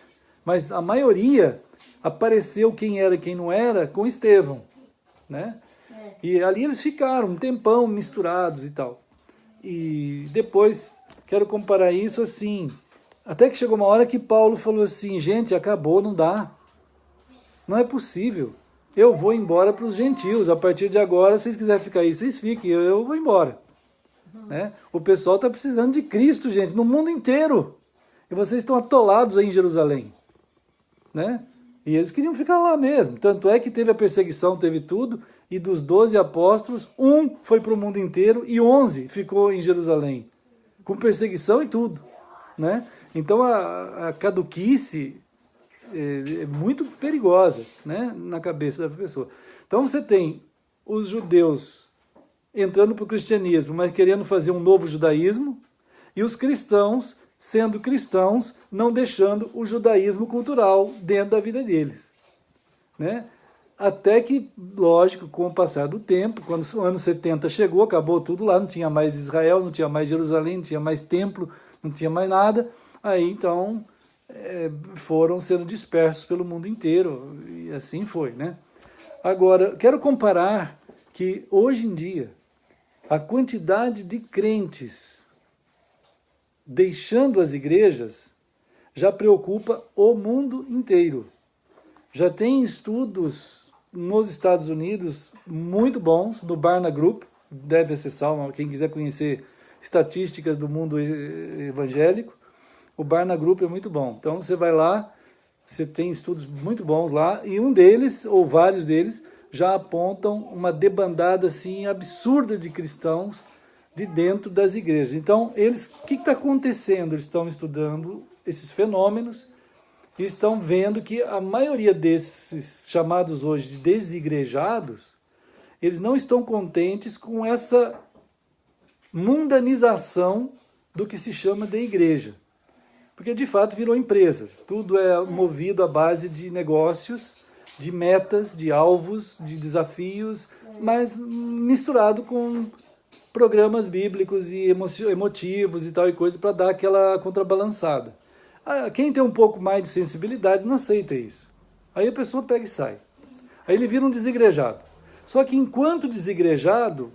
Mas a maioria apareceu quem era e quem não era com Estevão, né? E ali eles ficaram um tempão misturados e tal. E depois, quero comparar isso assim, até que chegou uma hora que Paulo falou assim, gente, acabou, não dá. Não é possível. Eu vou embora para os gentios. A partir de agora, se vocês quiserem ficar aí, vocês fiquem. Eu vou embora. Né? O pessoal está precisando de Cristo, gente, no mundo inteiro. E vocês estão atolados aí em Jerusalém. Né? E eles queriam ficar lá mesmo. Tanto é que teve a perseguição, teve tudo. E dos 12 apóstolos, 1 foi para o mundo inteiro e 11 ficou em Jerusalém. Com perseguição e tudo. Né? Então a caduquice é muito perigosa, né, na cabeça da pessoa. Então você tem os judeus entrando para o cristianismo, mas querendo fazer um novo judaísmo, e os cristãos, sendo cristãos, não deixando o judaísmo cultural dentro da vida deles. Né? Até que, lógico, com o passar do tempo, quando o ano 70 chegou, acabou tudo lá, não tinha mais Israel, não tinha mais Jerusalém, não tinha mais templo, não tinha mais nada, aí então foram sendo dispersos pelo mundo inteiro, e assim foi, né? Agora, quero comparar que hoje em dia, a quantidade de crentes deixando as igrejas já preocupa o mundo inteiro. Já tem estudos nos Estados Unidos muito bons, do Barna Group, deve acessar, quem quiser conhecer estatísticas do mundo evangélico, o Barna Group é muito bom. Então você vai lá, você tem estudos muito bons lá, e um deles, ou vários deles, já apontam uma debandada assim absurda de cristãos de dentro das igrejas. Então, o que está acontecendo? Eles estão estudando esses fenômenos e estão vendo que a maioria desses chamados hoje de desigrejados, eles não estão contentes com essa mundanização do que se chama de igreja. Porque de fato virou empresas. Tudo é movido à base de negócios, de metas, de alvos, de desafios, mas misturado com programas bíblicos e emotivos e tal e coisa para dar aquela contrabalançada. Quem tem um pouco mais de sensibilidade não aceita isso. Aí a pessoa pega e sai. Aí ele vira um desigrejado. Só que enquanto desigrejado,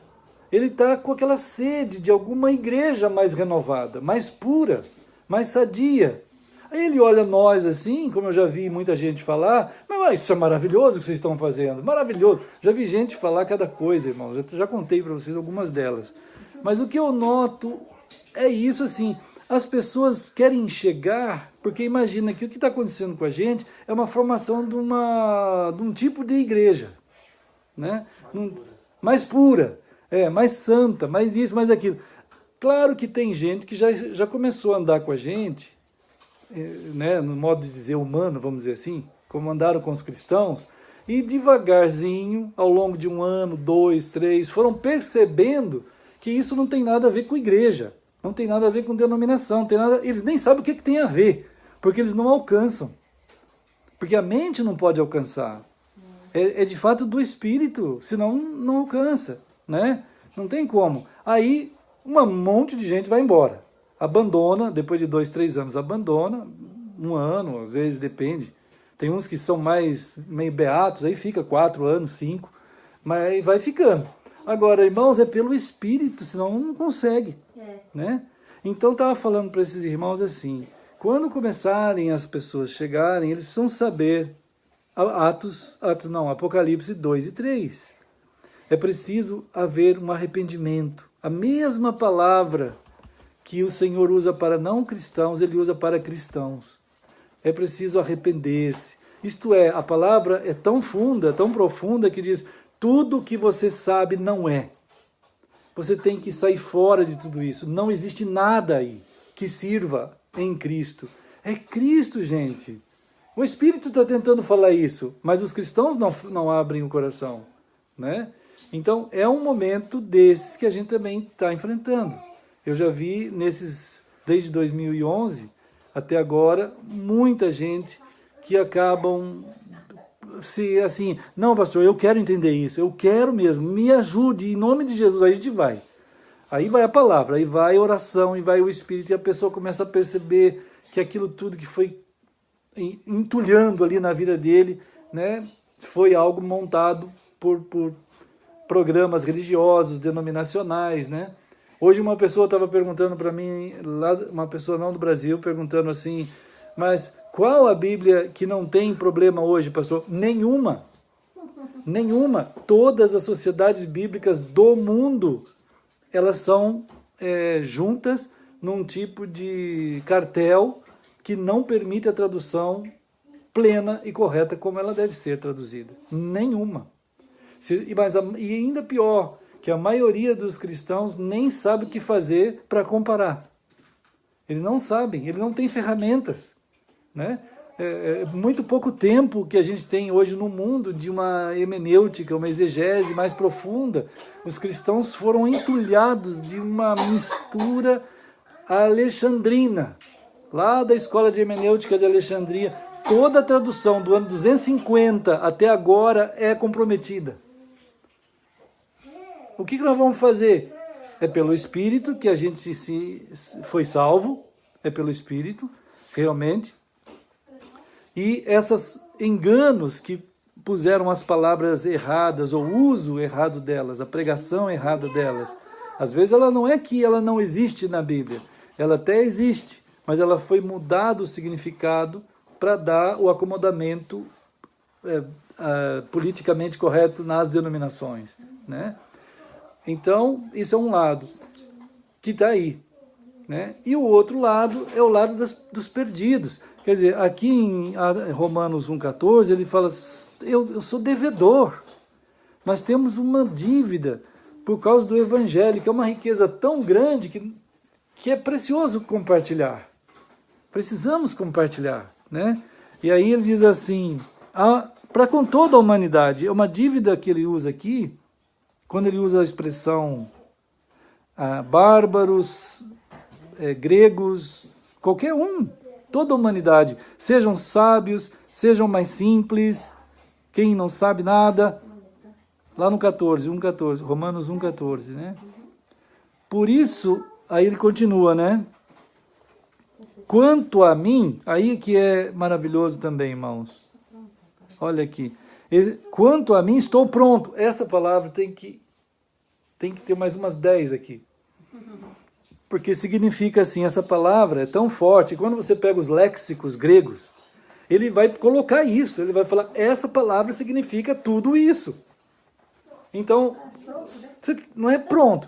ele está com aquela sede de alguma igreja mais renovada, mais pura, mais sadia. Aí ele olha nós assim, como eu já vi muita gente falar, mas isso é maravilhoso o que vocês estão fazendo, maravilhoso. Já vi gente falar cada coisa, irmãos, já contei para vocês algumas delas. Mas o que eu noto é isso assim, as pessoas querem chegar, porque imagina que o que está acontecendo com a gente é uma formação de um tipo de igreja, né? Mais pura, mais santa, mais isso, mais aquilo. Claro que tem gente que já começou a andar com a gente, né, no modo de dizer humano, vamos dizer assim, como andaram com os cristãos, e devagarzinho, ao longo de 1 ano, 2, 3, foram percebendo que isso não tem nada a ver com igreja, não tem nada a ver com denominação, não tem nada, eles nem sabem o que tem a ver, porque eles não alcançam. Porque a mente não pode alcançar. É de fato do espírito, senão não alcança, né? Não tem como. Aí, um monte de gente vai embora. Abandona, depois de 2, 3 anos, abandona, 1 ano, às vezes depende. Tem uns que são mais meio beatos, aí fica 4 anos, 5, mas aí vai ficando. Agora, irmãos, é pelo Espírito, senão não consegue. Né? Então, estava falando para esses irmãos assim, quando começarem as pessoas chegarem, eles precisam saber, Apocalipse 2 e 3. É preciso haver um arrependimento. A mesma palavra que o Senhor usa para não cristãos, Ele usa para cristãos. É preciso arrepender-se. Isto é, a palavra é tão funda, tão profunda, que diz, tudo que você sabe não é. Você tem que sair fora de tudo isso. Não existe nada aí que sirva em Cristo. É Cristo, gente. O Espírito está tentando falar isso, mas os cristãos não abrem o coração, né? Então, é um momento desses que a gente também está enfrentando. Eu já vi desde 2011 até agora, muita gente que acabam assim, não, pastor, eu quero entender isso, eu quero mesmo, me ajude, em nome de Jesus, aí a gente vai. Aí vai a palavra, aí vai a oração, e vai o Espírito, e a pessoa começa a perceber que aquilo tudo que foi entulhando ali na vida dele, né, foi algo montado por programas religiosos, denominacionais, né? Hoje uma pessoa estava perguntando para mim, uma pessoa não do Brasil, perguntando assim, mas qual a Bíblia que não tem problema hoje, pastor? Nenhuma. Nenhuma. Todas as sociedades bíblicas do mundo, elas são juntas num tipo de cartel que não permite a tradução plena e correta como ela deve ser traduzida. Nenhuma. E ainda pior, que a maioria dos cristãos nem sabe o que fazer para comparar. Eles não sabem, eles não têm ferramentas, né? É muito pouco tempo que a gente tem hoje no mundo de uma hemenêutica, uma exegese mais profunda. Os cristãos foram entulhados de uma mistura alexandrina, lá da escola de hemenêutica de Alexandria. Toda a tradução do ano 250 até agora é comprometida. O que nós vamos fazer? É pelo Espírito que a gente foi salvo, é pelo Espírito, realmente. E esses enganos que puseram as palavras erradas, ou o uso errado delas, a pregação errada delas, às vezes ela não é que ela não existe na Bíblia, ela até existe, mas ela foi mudado o significado para dar o acomodamento politicamente correto nas denominações, né? Então, isso é um lado que está aí, né? E o outro lado é o lado dos perdidos. Quer dizer, aqui em Romanos 1,14, ele fala, eu sou devedor. Nós temos uma dívida por causa do Evangelho, que é uma riqueza tão grande que é precioso compartilhar. Precisamos compartilhar, né? E aí ele diz assim, para com toda a humanidade, é uma dívida que ele usa aqui, quando ele usa a expressão bárbaros, gregos, qualquer um, toda a humanidade, sejam sábios, sejam mais simples, quem não sabe nada, lá no 14, 1,14, Romanos 1,14, né? Por isso, aí ele continua, né? Quanto a mim, aí que é maravilhoso também, irmãos. Olha aqui. Quanto a mim, estou pronto. Essa palavra tem que ter mais umas 10 aqui. Porque significa assim, essa palavra é tão forte, quando você pega os léxicos gregos, ele vai colocar isso, ele vai falar, essa palavra significa tudo isso. Então, não é pronto.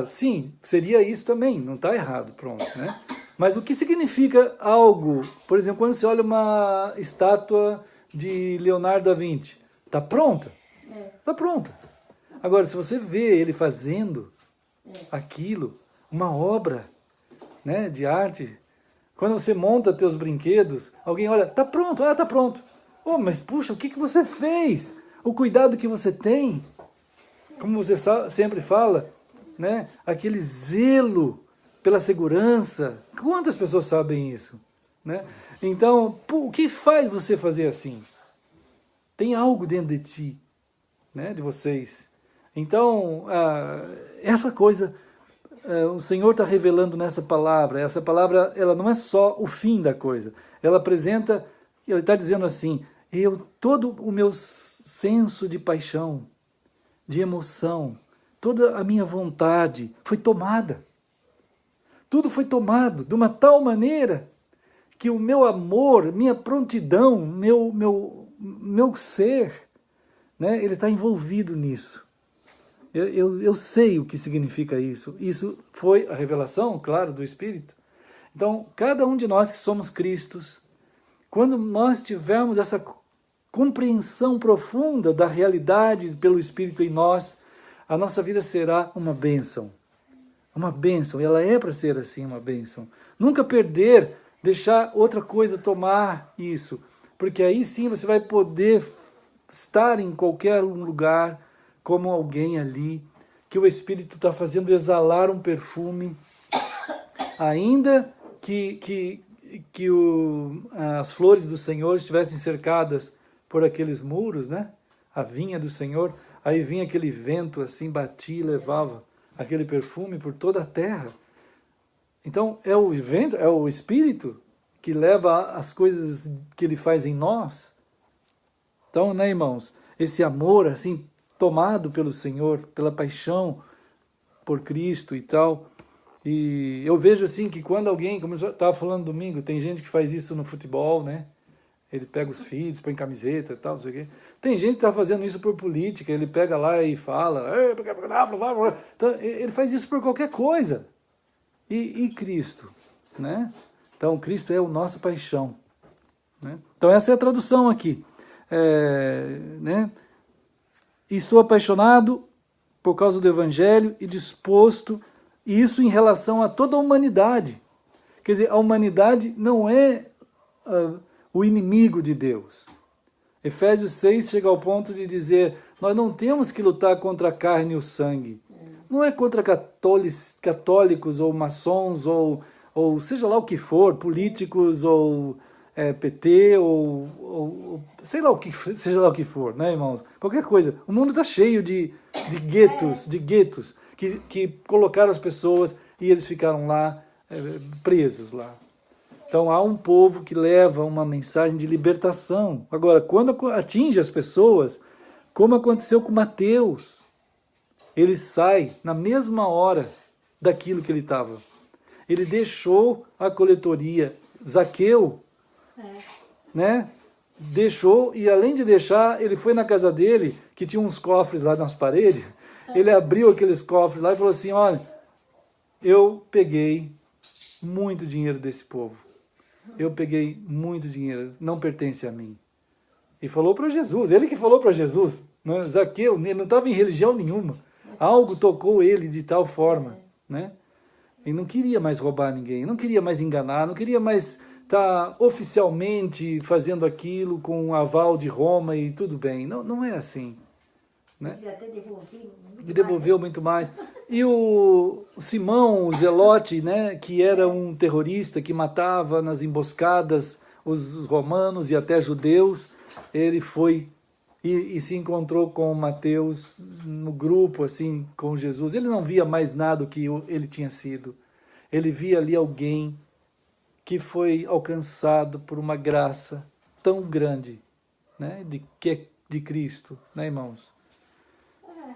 Sim, seria isso também, não está errado, pronto, né? Mas o que significa algo, por exemplo, quando você olha uma estátua de Leonardo da Vinci, está pronta? Está pronta. Agora, se você vê ele fazendo aquilo, uma obra, né, de arte, quando você monta teus brinquedos, alguém olha, está pronto, está pronto. Oh, mas puxa, o que você fez? O cuidado que você tem, como você sempre fala, né, aquele zelo pela segurança. Quantas pessoas sabem isso? Né? Então, o que faz você fazer assim? Tem algo dentro de ti, né, de vocês. Então, essa coisa, o Senhor está revelando nessa palavra. Essa palavra, ela não é só o fim da coisa. Ela apresenta, ele está dizendo assim, todo o meu senso de paixão, de emoção, toda a minha vontade foi tomada. Tudo foi tomado de uma tal maneira que o meu amor, minha prontidão, meu ser, né, ele está envolvido nisso. Eu sei o que significa isso. Isso foi a revelação, claro, do Espírito. Então, cada um de nós que somos Cristos, quando nós tivermos essa compreensão profunda da realidade pelo Espírito em nós, a nossa vida será uma bênção. Uma bênção, e ela é para ser assim, uma bênção. Nunca deixar outra coisa tomar isso, porque aí sim você vai poder estar em qualquer lugar como alguém ali, que o Espírito está fazendo exalar um perfume, ainda que as flores do Senhor estivessem cercadas por aqueles muros, né? A vinha do Senhor, aí vinha aquele vento assim, batia e levava aquele perfume por toda a terra. Então, é o vento, é o Espírito que leva as coisas que Ele faz em nós. Então, né, irmãos, esse amor assim, tomado pelo Senhor, pela paixão por Cristo e tal. E eu vejo assim que quando alguém, como eu estava falando domingo, tem gente que faz isso no futebol, né? Ele pega os filhos, põe camiseta e tal, não sei o quê. Tem gente que está fazendo isso por política, ele pega lá e fala, então, ele faz isso por qualquer coisa. E Cristo, né? Então, Cristo é a nossa paixão. Né? Então, essa é a tradução aqui. Né? Estou apaixonado por causa do Evangelho e disposto, isso em relação a toda a humanidade. Quer dizer, a humanidade não é o inimigo de Deus. Efésios 6 chega ao ponto de dizer, nós não temos que lutar contra a carne e o sangue. Não é contra católicos ou maçons ou seja lá o que for, políticos ou PT ou sei lá seja lá o que for, né, irmãos? Qualquer coisa. O mundo está cheio de guetos que colocaram as pessoas e eles ficaram lá presos lá. Então há um povo que leva uma mensagem de libertação. Agora, quando atinge as pessoas, como aconteceu com Mateus, ele sai na mesma hora daquilo que ele estava. Ele deixou a coletoria. Zaqueu, né? Deixou, e além de deixar, ele foi na casa dele, que tinha uns cofres lá nas paredes, ele abriu aqueles cofres lá e falou assim, olha, eu peguei muito dinheiro desse povo. Eu peguei muito dinheiro, não pertence a mim. E falou para Jesus, ele que falou para Jesus, Né? Zaqueu, ele não estava em religião nenhuma. Algo tocou ele de tal forma, né? Ele não queria mais roubar ninguém, não queria mais enganar, não queria mais estar oficialmente fazendo aquilo com o aval de Roma e tudo bem. Não, não é assim. Né? Ele até devolveu muito Devolveu mais. muito mais. E o Simão, o Zelote, né, que era um terrorista que matava nas emboscadas os romanos e até judeus, ele foi e se encontrou com Mateus no grupo, assim, com Jesus. Ele não via mais nada do que ele tinha sido. Ele via ali alguém que foi alcançado por uma graça tão grande, né, de Cristo, né, irmãos?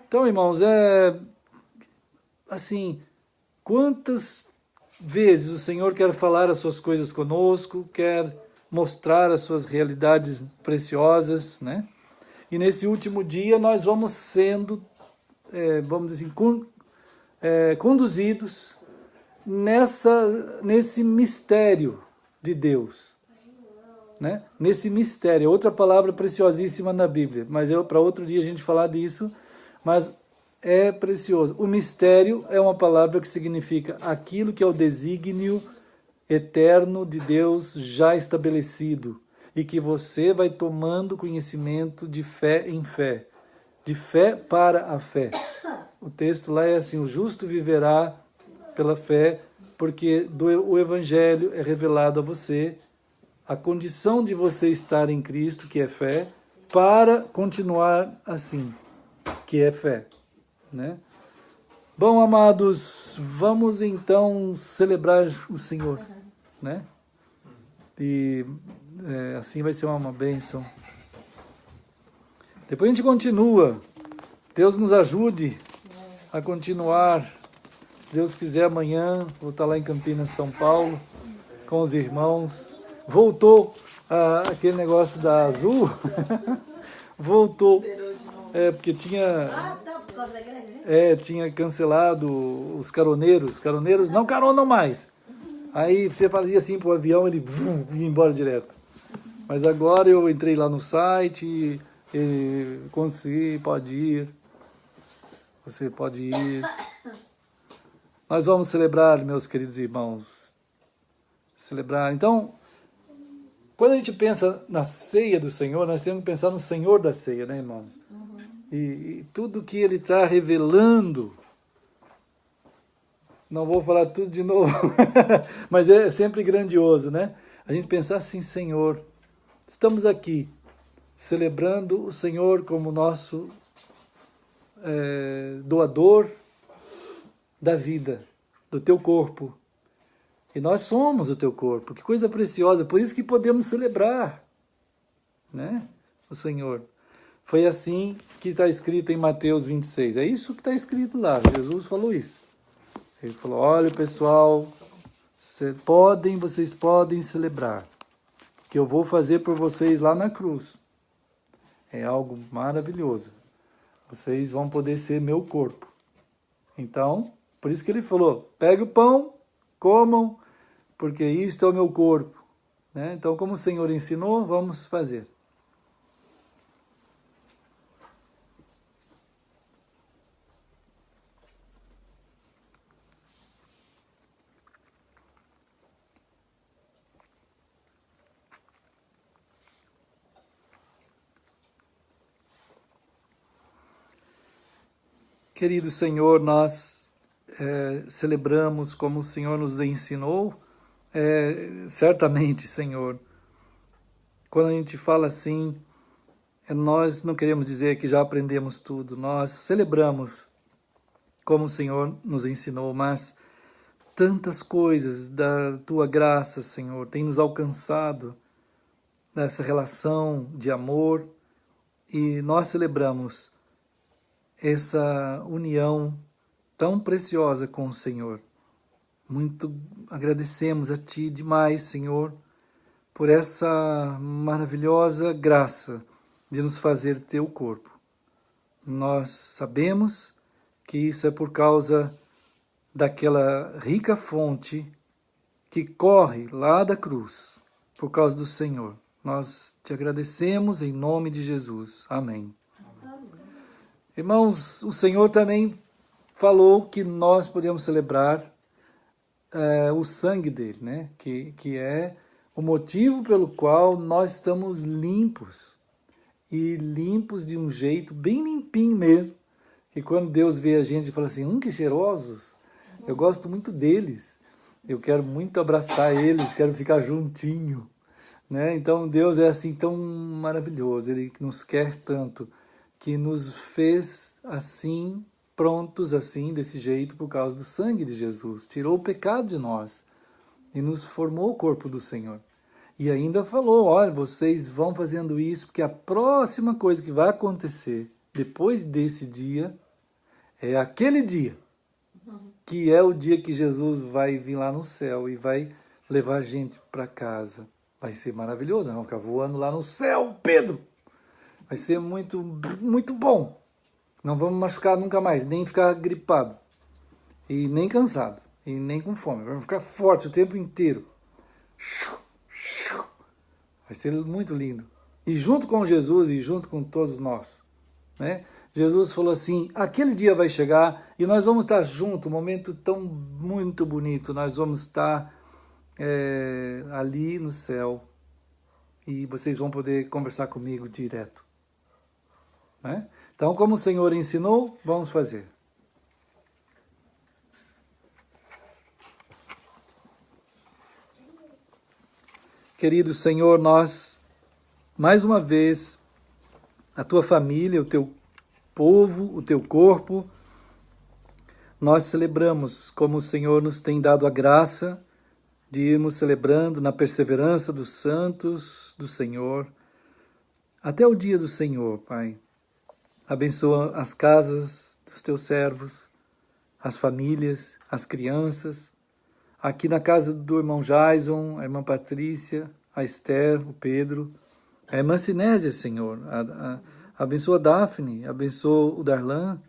Então, irmãos, assim, quantas vezes o Senhor quer falar as suas coisas conosco, quer mostrar as suas realidades preciosas, né? E nesse último dia nós vamos sendo, vamos dizer assim, conduzidos nesse mistério de Deus, né? Nesse mistério, outra palavra preciosíssima na Bíblia, mas para outro dia a gente falar disso, mas é precioso. O mistério é uma palavra que significa aquilo que é o desígnio eterno de Deus já estabelecido e que você vai tomando conhecimento de fé em fé, de fé para a fé. O texto lá é assim: o justo viverá pela fé, porque o Evangelho é revelado a você, a condição de você estar em Cristo, que é fé, para continuar assim, que é fé, né? Bom, amados, vamos então celebrar o Senhor, né? E assim vai ser uma bênção. Depois a gente continua. Deus nos ajude a continuar. Se Deus quiser, amanhã vou estar lá em Campinas, São Paulo, com os irmãos. Voltou aquele negócio da Azul. Voltou. Porque tinha... Ah, tá, por causa da greve, né? tinha cancelado os caroneiros. Caroneiros não caronam mais. Aí você fazia assim pro avião, ele ia embora direto. Mas agora eu entrei lá no site e consegui, pode ir. Você pode ir. Nós vamos celebrar, meus queridos irmãos. Celebrar. Então, quando a gente pensa na ceia do Senhor, nós temos que pensar no Senhor da ceia, né, irmãos? E tudo que Ele está revelando. Não vou falar tudo de novo, mas é sempre grandioso, né? A gente pensar assim: Senhor, estamos aqui celebrando o Senhor como nosso doador da vida, do teu corpo. E nós somos o teu corpo. Que coisa preciosa, por isso que podemos celebrar, né? O Senhor. Foi assim que está escrito em Mateus 26. É isso que está escrito lá, Jesus falou isso. Ele falou: olha, pessoal, vocês podem celebrar, que eu vou fazer por vocês lá na cruz. É algo maravilhoso. Vocês vão poder ser meu corpo. Então, por isso que ele falou: pegue o pão, comam, porque isto é o meu corpo. Né? Então, como o Senhor ensinou, vamos fazer. Querido Senhor, nós celebramos como o Senhor nos ensinou. Certamente, Senhor, quando a gente fala assim, nós não queremos dizer que já aprendemos tudo. Nós celebramos como o Senhor nos ensinou, mas tantas coisas da Tua graça, Senhor, tem nos alcançado nessa relação de amor, e nós celebramos essa união tão preciosa com o Senhor. Muito agradecemos a Ti demais, Senhor, por essa maravilhosa graça de nos fazer Teu corpo. Nós sabemos que isso é por causa daquela rica fonte que corre lá da cruz, por causa do Senhor. Nós Te agradecemos em nome de Jesus. Amém. Amém. Irmãos, o Senhor também falou que nós podemos celebrar o sangue dele, né? Que é o motivo pelo qual nós estamos limpos. E limpos de um jeito bem limpinho mesmo. Que quando Deus vê a gente e fala assim, que cheirosos, eu gosto muito deles. Eu quero muito abraçar eles, quero ficar juntinho. Né? Então Deus é assim tão maravilhoso, Ele nos quer tanto, que nos fez assim, prontos assim, desse jeito, por causa do sangue de Jesus. Tirou o pecado de nós e nos formou o corpo do Senhor. E ainda falou, olha, vocês vão fazendo isso, porque a próxima coisa que vai acontecer depois desse dia é aquele dia, que é o dia que Jesus vai vir lá no céu e vai levar a gente para casa. Vai ser maravilhoso, nós vamos ficar voando lá no céu, Pedro! Vai ser muito, muito bom. Não vamos machucar nunca mais, nem ficar gripado, e nem cansado, e nem com fome. Vamos ficar forte o tempo inteiro. Vai ser muito lindo. E junto com Jesus e junto com todos nós, né? Jesus falou assim, aquele dia vai chegar e nós vamos estar juntos, um momento tão muito bonito, nós vamos estar ali no céu e vocês vão poder conversar comigo direto. Né? Então, como o Senhor ensinou, vamos fazer. Querido Senhor, nós, mais uma vez, a tua família, o teu povo, o teu corpo, nós celebramos como o Senhor nos tem dado a graça de irmos celebrando na perseverança dos santos do Senhor, até o dia do Senhor, Pai. Abençoa as casas dos teus servos, as famílias, as crianças. Aqui na casa do irmão Jason, a irmã Patrícia, a Esther, o Pedro, a irmã Sinésia, Senhor. Abençoa a Daphne, abençoa o Darlan.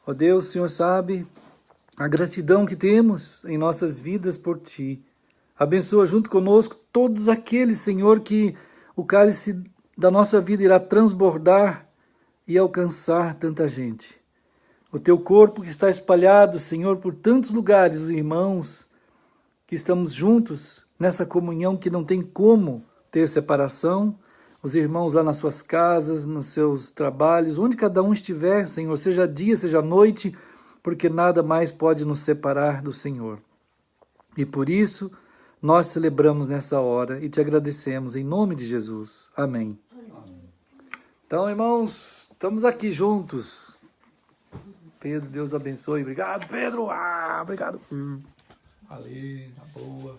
Ó Deus, o Senhor sabe a gratidão que temos em nossas vidas por Ti. Abençoa junto conosco todos aqueles, Senhor, que o cálice da nossa vida irá transbordar e alcançar tanta gente. O Teu corpo que está espalhado, Senhor, por tantos lugares, os irmãos que estamos juntos nessa comunhão que não tem como ter separação, os irmãos lá nas suas casas, nos seus trabalhos, onde cada um estiver, Senhor, seja dia, seja noite, porque nada mais pode nos separar do Senhor. E por isso, nós celebramos nessa hora e te agradecemos em nome de Jesus. Amém. Amém. Então, irmãos, estamos aqui juntos. Pedro, Deus abençoe. Obrigado, Pedro. Obrigado. Ali, na boa.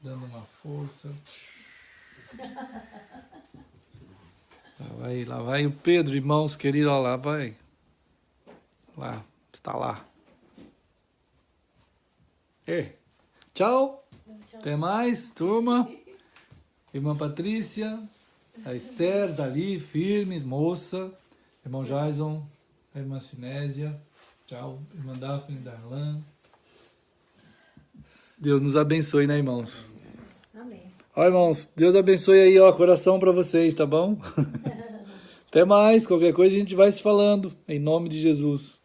Dando uma força. Lá vai o Pedro, irmãos queridos. Olha lá, vai. Lá, está lá. Tchau. Até mais, turma. Irmã Patrícia, a Esther, dali, firme, moça. Irmão Jason, a irmã Sinésia. Tchau, irmã Daphne, Darlan. Deus nos abençoe, né, irmãos? Amém. Ó, irmãos, Deus abençoe aí, ó, coração para vocês, tá bom? Até mais, qualquer coisa a gente vai se falando, em nome de Jesus.